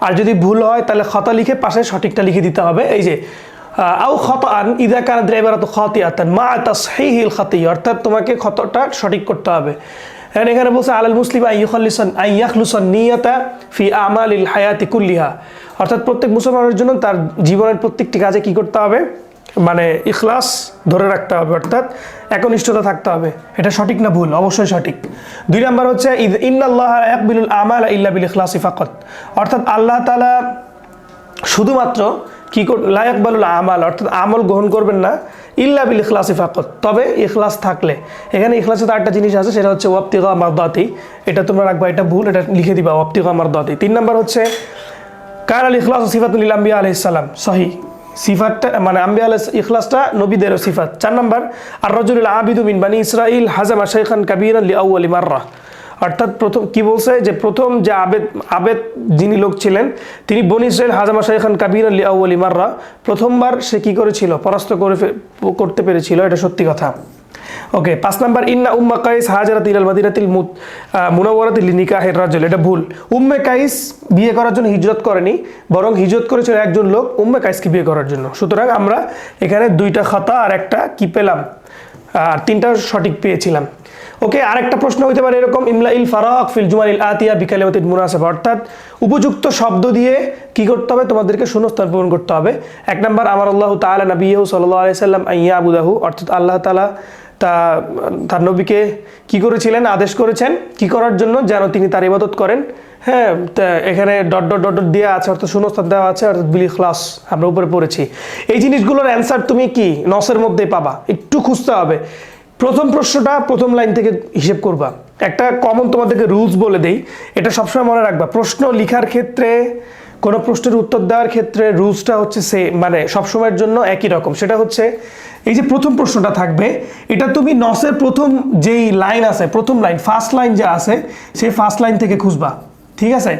A: আর যদি ভুল হয় তাহলে খাতা লিখে পাশে সঠিকটা লিখে দিতে হবে। এই যে আও খাতাআন ইযা কানাত ইবারাতু খাতিআতান মা তাসহিহিল খাতি, অর্থাৎ তোমাকে খাতাটা সঠিক করতে হবে। এখানে বলছে আলাল মুসলিম আইয়াখলুসান নিয়াতা ফি আমালিল হায়াতি কুল্লিহা, অর্থাৎ প্রত্যেক মুসলমানের জন্য তার জীবনের প্রত্যেকটি কাজে কি করতে হবে, মানে ইখলাস ধরে রাখতে হবে, অর্থাৎ একনিষ্ঠতা থাকতে হবে। এটা সঠিক না ভুল? অবশ্যই সঠিক। 2 নম্বর হচ্ছে ইন্নাল্লাহা লা ইয়াকবিলুল আমালা ইল্লা বিল ইখলাসি ফাকাত, অর্থাৎ আল্লাহ তাআলা শুধুমাত্র কি লা ইয়াকবালুল আমাল, অর্থাৎ আমল গ্রহণ করবেন না ইল্লা বিল ইখলাসি ফাকাত, তবে ইখলাস থাকলে। এখানে ইখলাসে তো একটা জিনিস আছে, সেটা হচ্ছে ওয়াবতিগা মারদাতি, এটা তোমরা রাখবা, এটা ভুল, এটা লিখে দিবা ওয়াবতিগা মারদাতি। 3 নম্বর হচ্ছে কানাল ইখলাসু সিফাতুল লিল আম্বিয়া আলাইহিস সালাম, সহিহ, সিফাতটা মানে আম্বিয়া আলাইহিস ইখলাসটা নবীদের সিফাত। 4 নম্বর আর রাজুলুল আবিদু মিন বানি ইসরাঈল হাজামা শাইখান কাবীরান লিআউয়ালি মাররা, অর্থাৎ প্রথম কি বলছে যে প্রথম যে আবেদ যিনি লোক ছিলেন তিনি বনি ইসরাঈল হাজামা শাইখান কাবীরান লিআউয়ালি মাররা, প্রথমবার সে কি করেছিল, পরাস্ত করতে পেরেছিল, এটা সত্যি কথা। ওকে, 5 নম্বর ইন্না উম্মে কাইস হাজারাত ইলাল মাদিনাতিল মুনাওয়ারাতি লিনিকাহির রাজুল, এটা ভুল। উম্মে কাইস বিয়ে করার জন্য হিজরত করেনি, বরং হিজরত করেছিল একজন লোক উম্মে কাইসকে বিয়ে করার জন্য। সুতরাং আমরা এখানে 2টা খাতা আর একটা কি পেলাম, আর 3টা সঠিক পেয়েছিলাম। ওকে, আরেকটা প্রশ্ন হইতে পারে এরকম, ইমলাইল ফারাক ফিল জুমালিল আতিয়া বিকালিমাতিন মুনাসাবা, অর্থাৎ উপযুক্ত শব্দ দিয়ে কি করতে হবে, তোমাদেরকে শূন্যস্থান পূরণ করতে হবে। 1 নম্বর আমার আল্লাহ তাআলা নবিয়্যু সাল্লাল্লাহু আলাইহি সাল্লাম আইয়াবুদাহু, অর্থাৎ আল্লাহ তাআলা তার নবীকে কি করেছিলেন, আদেশ করেছেন কি করার জন্য, যেন তিনি তার ইবাদত করেন। হ্যাঁ, এখানে ডট ডট ডট দেওয়া আছে, অর্থাৎ শূন্যস্থান দেওয়া আছে, অর্থাৎ বিল ইখলাস আমরা উপরে পড়েছি। এই জিনিসগুলোর অ্যান্সার তুমি কি নসের মধ্যেই পাবা, একটু খুঁজতে হবে। প্রথম প্রশ্নটা প্রথম লাইন থেকে হিসেব করবা। একটা কমন তোমাদেরকে রুলস বলে দেই, এটা সবসময় মনে রাখবা, প্রশ্ন লেখার ক্ষেত্রে, কোনো প্রশ্নের উত্তর দেওয়ার ক্ষেত্রে রুলসটা হচ্ছে মানে সবসময়ের জন্য একই রকম। সেটা হচ্ছে এই যে প্রথম প্রশ্নটা থাকবে, এটা তুমি নসের প্রথম যেই লাইন আছে, প্রথম লাইন ফার্স্ট লাইন যা আছে, সেই ফার্স্ট লাইন থেকে খুঁজবা। ঠিক আছে,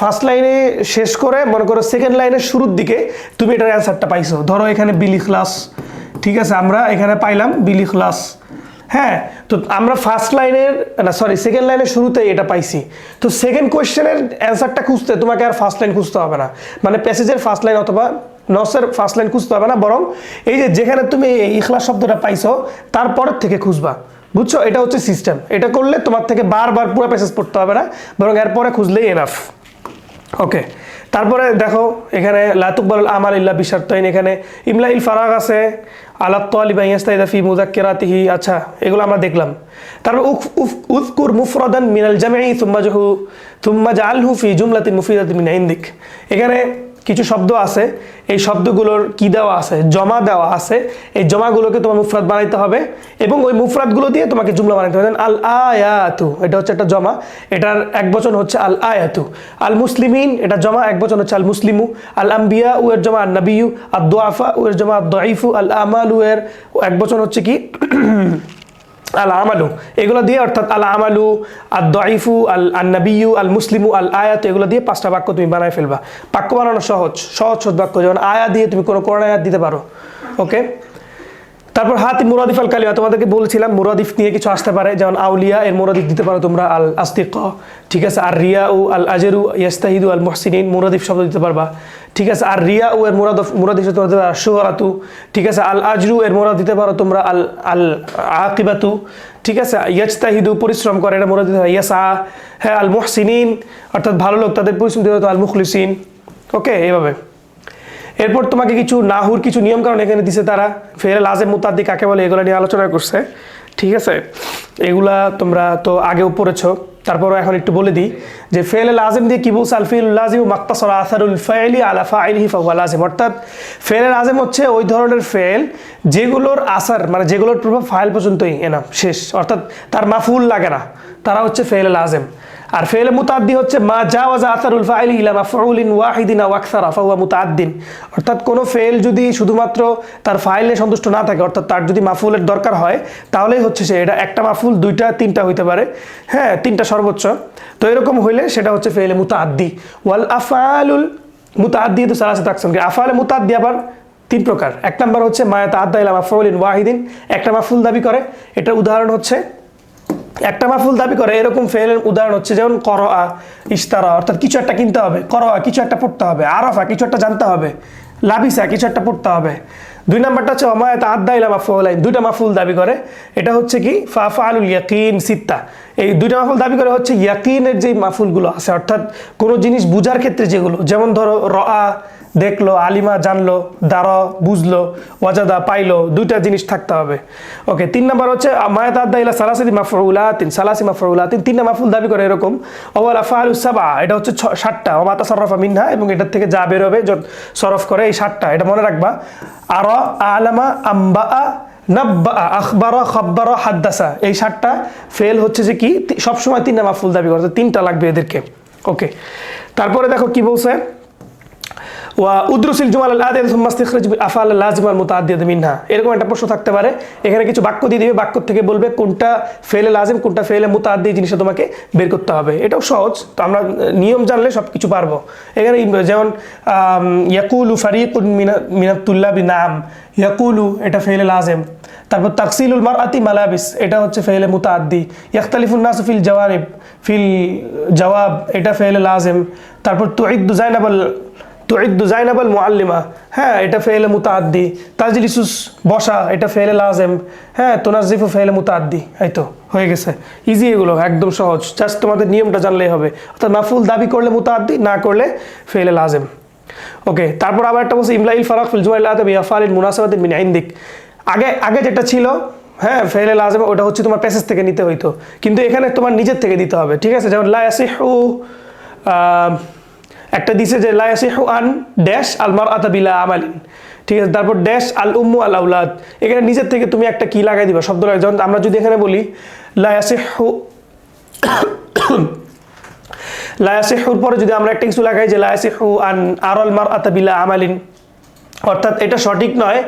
A: ফার্স্ট লাইনে শেষ করে মনে করো সেকেন্ড লাইনের শুরুর দিকে তুমি এটার অ্যান্সারটা পাইছো। ধরো এখানে বিল ইখলাস, ঠিক আছে, আমরা এখানে পাইলাম বিল ইখলাস। হ্যাঁ, তো আমরা সেকেন্ড লাইনের শুরুতেই এটা পাইছি। তো সেকেন্ড কোয়েশ্চেনের অ্যান্সারটা খুঁজতে তোমাকে আর ফার্স্ট লাইন খুঁজতে হবে না, মানে প্যাসেজের ফার্স্ট লাইন অথবা নসের ফার্স্ট লাইন খুঁজতে হবে না, বরং এই যে যেখানে তুমি এই ইখলাস শব্দটা পাইছো তারপরের থেকে খুঁজবা। বুঝছো, এটা হচ্ছে সিস্টেম। এটা করলে তোমার থেকে বারবার পুরো প্যাসেজ পড়তে হবে না, বরং এরপরে খুঁজলেই এনাফ। ওকে, তারপরে দেখো এখানে লা তুকবালুল আমাল ইল্লা বিশারতাইন, এখানে ইমলাইল ফারাগ আছে, আলা তালিবা ইয়াস্তাইদা ফি মুযাক্কিরাতিহি, আচ্ছা এগুলো আমরা দেখলাম। তারপর উযকুর মুফরাদান মিনাল জামঈ থুম্মা জাআলহু ফি জুমলাতিন মুফিদাতিন মিন ইনদিক। এখানে কিছু শব্দ আছে, এই শব্দগুলোর কি দেওয়া আছে, জমা দেওয়া আছে, এই জমাগুলোকে তোমার মুফরাদ বানাইতে হবে এবং ওই মুফরাদগুলো দিয়ে তোমাকে জুমলা বানাইতে হবে। আল আয়াতু এটা হচ্ছে একটা জমা, এটার এক বচন হচ্ছে আল আয়াতু। আল মুসলিমিন এটা জমা, এক বচন হচ্ছে আল মুসলিমু। আল আম্বিয়া উ এর জমা আন নাবিয়্যু। আদ দুআফা উ এর জমা আদ দাঈফু। আল আমালু এর এক বচন হচ্ছে কি আল আমালু। এগুলো দিয়ে অর্থাৎ আল আমালু, আদ দাঈফু, আল নাবিয়্যু, আল মুসলিমু, আল আয়াত, এগুলো দিয়ে 5টা বাক্য তুমি বানায় ফেলবা। বাক্য বানানো সহজ সহজ বাক্য, যেমন আয়া দিয়ে তুমি কোনো কোরআন আয়াত দিতে পারো। ওকে, তারপর হাতি মুরাদিফ আল কালিমা, তোমাদেরকে বলছিলাম মুরাদিফ নিয়ে কিছু আসতে পারে, যেমন আউলিয়া এর মুরাদিফ দিতে পারো তোমরা আল আসদিকা, ঠিক আছে। আর রিয়া ও আল আজরু ইয়াস্তাহিদু আল মুহসিনিন, মুরাদিফ শব্দ দিতে পারবা, ঠিক আছে। আর রিয়া ও এর মুরাদিফ তোমরা দিতে পারো শুহরাতু, ঠিক আছে। আল আজরু এর মুরাদ দিতে পারো তোমরা আল আল আকিবাতু, ঠিক আছে। ইয়াজতাহিদু পরিশ্রম করে, এটা মুরাদ দিতে পারো ইয়াসা। হ্যাঁ, আল মুহসিনিন অর্থাৎ ভালো লোক, তাদের পরিশ্রম দিতে পারো আল মুখলিসিন। ওকে, এইভাবে। এরপর তোমাকে কিছু নাহুর কিছু নিয়ম কারণ এখানে দিছে তারা, ফেলে লাজেম মুতাদ্দি কাকে বলে এগুলো নিয়ে আলোচনা করছে, ঠিক আছে। এগুলা তোমরা তো আগেও পড়েছো, তারপরও এখন একটু বলে দিই যে ফেলে লাজেম দিয়ে কি বলছে, আল ফিল লাজিম মাক্তাসারা আসারুল ফাইলি আলা ফাইলিহি ফাহুয়া লাজিম। অর্থাৎ ফেলে লাজেম হচ্ছে ওই ধরনের ফেল যেগুলোর আসার মানে যেগুলোর প্রভাব ফাইল পর্যন্তই এনাম শেষ, অর্থাৎ তার মাফুল লাগে না, তারা হচ্ছে ফেলে লাজেম। আর ফেলে মুতাদ্দি হচ্ছে মা জাওয়াজা আসারুল ফাইলি ইলা মাফউলিন ওয়াহিদিন আও আকসারা ফাহুয়া মুতাআদ্দিন। অর্থাৎ কোনো ফেল যদি শুধুমাত্র তার ফাইলে সন্তুষ্ট না থাকে, অর্থাৎ তার যদি মাফুলের দরকার হয় তাহলেই হচ্ছে সে এটা একটা মাফুল 2টা 3টা হইতে পারে, হ্যাঁ 3টা সর্বোচ্চ। তো এরকম হইলে সেটা হচ্ছে ফেলে মুতাআদ্দি। ওয়াল আফআলুল মুতাআদ্দি তো সালাসাত আকসাম, আফআলে মুতাআদ্দি আবার 3 প্রকার। এক নাম্বার হচ্ছে মা ইয়াতাআদ্দা ইলা মাফউলিন ওয়াহিদিন, একটা মাফুল দাবি করে, এটার উদাহরণ হচ্ছে একটা মাফুল দাবি করে এরকম ফেলের উদাহরণ হচ্ছে যেমন করআ, ইশতারা অর্থাৎ কিছু একটা কিনতে হবে, করআ কিছু একটা পড়তে হবে, আরাফা কিছু একটা জানতে হবে, লাবিসা কিছু একটা পড়তে হবে। 2 নাম্বারটা হচ্ছে ওমা ইয়াতাআদ্দা ইলা মাফউলাইন, 2টা মাফুল দাবি করে, এটা হচ্ছে কি ফাফআলুল ইয়াকিন সিত্তা। এই 2টা মাফুল দাবি করে হচ্ছে ইয়াকিনের যে মাফুলগুলো আছে, অর্থাৎ কোনো জিনিস বুঝার ক্ষেত্রে যেগুলো, যেমন ধরো রআ দেখলো, আলিমা জানলো, দারা বুঝলো, ওয়াজাদা পাইলো, 2টা জিনিস থাকতে হবে। ওকে, 3 নাম্বার হচ্ছে মা ইয়াতাআদ্দা ইলা সালাসি মাফউলাতিন, সালাসি মাফউলাতিন 3টা মাফুল দাবি করে এরকম। ওয়াল আফআলুস সাবআ এটা হচ্ছে 7টা, ওয়া মা তাসাররাফা মিনহা এবং এটার থেকে যা বের হবে সরফ করে এই 7টা, এটা মনে রাখবা। আরা, আলামা, আম্বা, নাব্বা, আখবারা, খাব্বারা, হাদ্দাসা, এই 7টা ফেল হচ্ছে যে কি সবসময় 3টা মাফুল দাবি করে, 3টা লাগবে এদেরকে। ওকে, তারপরে দেখো কি বলছে, ওয়া উদ্রুসিল জুমাল আল আদিয়া সুম্মা ইস্তিখরাজ বিল আফআল আল লাজিমা আল মুতাআদ্দিয়া মিনহা। এরকম একটা প্রশ্ন থাকতে পারে, এখানে কিছু বাক্য দিয়ে দিবে, বাক্য থেকে বলবে কোনটা ফেলে লাজিম কোনটা ফেলে মুতাআদ্দি, জিনিসটা তোমাকে বের করতে হবে। এটাও সহজ, তো আমরা নিয়ম জানলে সব কিছু পারবো। এখানে যেমন ইয়াকুলু ফারিকুন মিনাত তুল্লাবি নাম, ইয়াকুলু এটা ফেলে লাজিম। তারপর তাকসিলুল মারআতি মালাবিস এটা হচ্ছে ফেলে মুতাআদ্দি। ইখতালিফুন নাসু ফিল জাওয়ারিব ফিল জওয়াব এটা ফেলে লাজিম। তারপর তুইদ্দু জাইনাবাল মুআল্লিমা, হ্যাঁ এটা ফেলে মুতাআদ্দি। তাজলিসুস বসা এটা ফেলে লাজিম, হ্যাঁ তুনাজ্জিফু ফেলে মুতাআদ্দি। এই তো হয়ে গেছে, ইজি, এগুলো একদম সহজ, জাস্ট তোমাদের নিয়মটা জানলেই হবে। অর্থাৎ মাফুল দাবি করলে মুতাআদ্দি, না করলে ফেলে লাজিম। ওকে, তারপর আবার একটা বলছে ইমলাইল ফারাক ফিল জুমাইল আতা বিআফআলিল মুনাসাবাতিন মিন ইনদিক। আগে যেটা ছিল হ্যাঁ ফেলে লাজিম, ওটা হচ্ছে তোমার প্যাসেজ থেকে নিতে হইতো, কিন্তু এখানে তোমার নিজের থেকে দিতে হবে, ঠিক আছে। যেমন লা ইয়াসিহু একটা দিছে যে লা ইয়াসিহু আন ড্যাশ আল মারআতা বিলা আমালিন, ঠিক আছে। তারপর ড্যাশ আল উম্মু আল আউলাদ, এখানে নিজের থেকে তুমি একটা কি লাগাই দিবা শব্দ লাগাই। যেমন আমরা যদি এখানে বলি লা ইয়াসিহুর পরে যদি আমরা একটা কিছু লাগাই যে লা ইয়াসিহু আন আরাল মারআতা বিলা আমালিন, অর্থাৎ এটা সঠিক নয়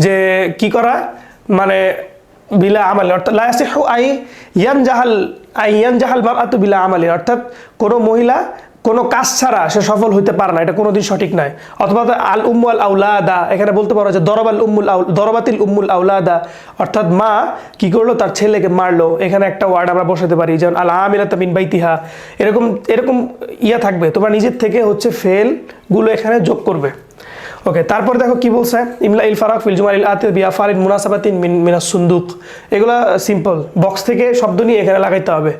A: যে কি করা মানে বিলা আমাল, অর্থাৎ লা ইয়াসিহু আই ইয়ানজাহাল মারআতু বিলা আমালিন, অর্থাৎ কোনো মহিলা কোনো কাজ ছাড়া সে সফল হইতে পারে না, এটা কোনোদিন সঠিক নয়। অথবা আল উম্মু আল আউলাদা, এখানে বলতে পারো যে দরবাতিল উম্মুল আউলাদা, অর্থাৎ মা কি করলো তার ছেলেকে মারলো, এখানে একটা ওয়ার্ড আমরা বসাতে পারি যেমন আল আমিলাতা মিন বাইতিহা। এরকম ইয়া থাকবে, তোমরা নিজের থেকে হচ্ছে ফেল গুলো এখানে যোগ করবে। ওকে, তারপর দেখো কি বলছে ইমলা ইল ফারাক ফিল জুমালিল আতি বিআফআলিন মুনাসাবাতিন মিনাস সুন্দুক। এগুলা সিম্পল, বক্স থেকে শব্দ নিয়ে এখানে লাগাইতে হবে,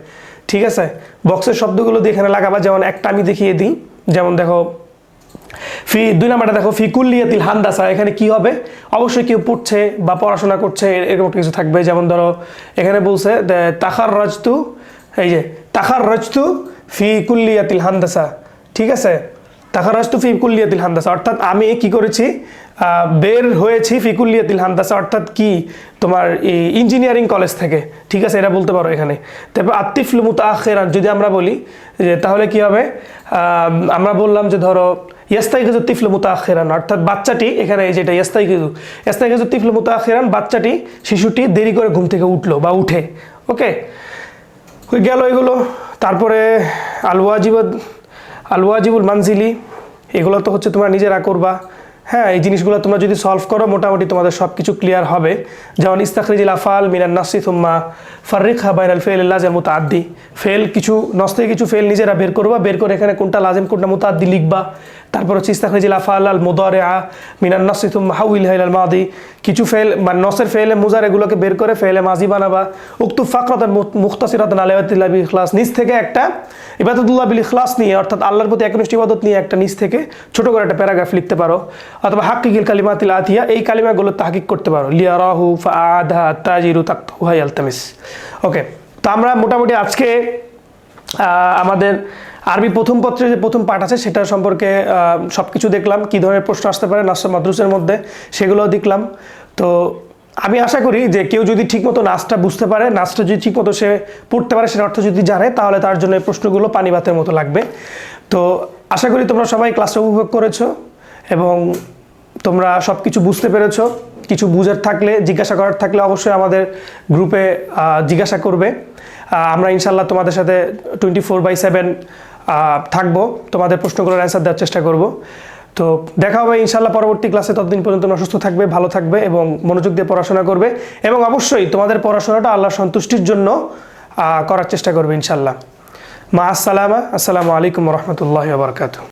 A: ঠিক আছে। বক্সের শব্দগুলো দিয়ে এখানে লাগাবা, যেমন একটা আমি দেখিয়ে দিই। যেমন দেখো দুই নাম্বারটা দেখো, ফি কুল্লিয়াতিল হান্দাসা, এখানে কি হবে? অবশ্যই কেউ পড়ছে বা পড়াশোনা করছে এরকম কিছু থাকবে। যেমন ধরো এখানে বলছে তাখাররাজতু, এই যে তাখাররাজতু ফি কুল্লিয়াতিল হান্দাসা, ঠিক আছে? তাখাররাজতু ফি কুল্লিয়াতিল হান্দাসা, অর্থাৎ আমি কি করেছি, বের হয়েছি ফি কুল্লিয়াতিল হান্দাসা, অর্থাৎ কি তোমার এই ইঞ্জিনিয়ারিং কলেজ থেকে, ঠিক আছে? এটা বলতে পারো এখানে। তারপর আত্তিফলু মুতাআখিরান যদি আমরা বলি, যে তাহলে কি হবে? আমরা বললাম যে ধরো ইয়াস্তাইকিজু তিফলু মুতাআখিরান, অর্থাৎ বাচ্চাটি, এখানে এই যেটা ইয়াস্তাইকিজু তিফলু মুতাআখিরান, বাচ্চাটি, শিশুটি দেরি করে ঘুম থেকে উঠলো বা উঠে। ওকে, হয়ে গেল এগুলো। তারপরে আল ওয়াজিবুল মানজিলি, এগুলো তো হচ্ছে তোমরা নিজেরা করবা। হ্যাঁ, এই জিনিসগুলো তোমরা যদি সলভ করো মোটামুটি তোমাদের সব কিছু ক্লিয়ার হবে। যেমন ইস্তাখরিজিল আফআল মিনান নাসি সুম্মা ফাররিকহা বাইনাল ফি'লিল লাজিম মুতাআদ্দি, ফেল কিছু নস থেকে কিছু ফেল নিজেরা বের করবা, বের করে এখানে কোনটা লাজিম কোনটা মুতাআদ্দি লিখবা। তারপর হচ্ছে ইস্তাখরিজিল আফআল আল মুদারিআ মিনান নাসি সুম্মা হাউইলহা ইলাল মাদি, কিছু ফেল মানে নসের ফেলে মুজার এগুলোকে বের করে ফেলে মাজি বানাবা। উক্তুব ফাকরাতান মুখতাসিরাতান আলা ইবাদাতিল্লাহ বিল ইখলাস, নিজ থেকে একটা ইবাদাতুল্লাহ বিল ইখলাস নিয়ে, অর্থাৎ আল্লাহর প্রতি একনিষ্ঠ ইবাদত নিয়ে একটা নিজ থেকে ছোট করে একটা প্যারাগ্রাফ লিখতে পারো। অথবা হাক্কিকিল কালিমাতিল আতিয়া, এই কালিমাগুলো তাহকিক করতে পারো। লিয়ারাহু ফাআদহা তাজিরু তাকতুহা ইয়ালতামিস। ওকে, তো আমরা মোটামুটি আজকে আমাদের আরবি প্রথম পত্রের যে প্রথম পাঠ আছে সেটা সম্পর্কে সব কিছু দেখলাম, কী ধরনের প্রশ্ন আসতে পারে নাসর মাদ্রুসের মধ্যে সেগুলোও দেখলাম। তো আমি আশা করি যে কেউ যদি ঠিকমতো নাচটা বুঝতে পারে, নাচটা যদি ঠিকমতো সে পড়তে পারে, সেটা অর্থ যদি জানে, তাহলে তার জন্য এই প্রশ্নগুলো পানি ভাতের মতো লাগবে। তো আশা করি তোমরা সবাই ক্লাসটা উপভোগ করেছো এবং তোমরা সব কিছু বুঝতে পেরেছো। কিছু বুঝার থাকলে, জিজ্ঞাসা করার থাকলে অবশ্যই আমাদের গ্রুপে জিজ্ঞাসা করবে। আমরা ইনশাল্লাহ তোমাদের সাথে 24/7 থাকবো, তোমাদের প্রশ্নগুলোর অ্যান্সার দেওয়ার চেষ্টা করব। তো দেখা হবে ইনশাল্লাহ পরবর্তী ক্লাসে। ততদিন পর্যন্ত তোমরা সুস্থ থাকবে, ভালো থাকবে এবং মনোযোগ দিয়ে পড়াশোনা করবে, এবং অবশ্যই তোমাদের পড়াশোনাটা আল্লাহর সন্তুষ্টির জন্য করার চেষ্টা করবে ইনশাল্লাহ। মা আসসালামা, আসসালামু আলাইকুম ওয়া রাহমাতুল্লাহি ওয়া বারাকাতুহু।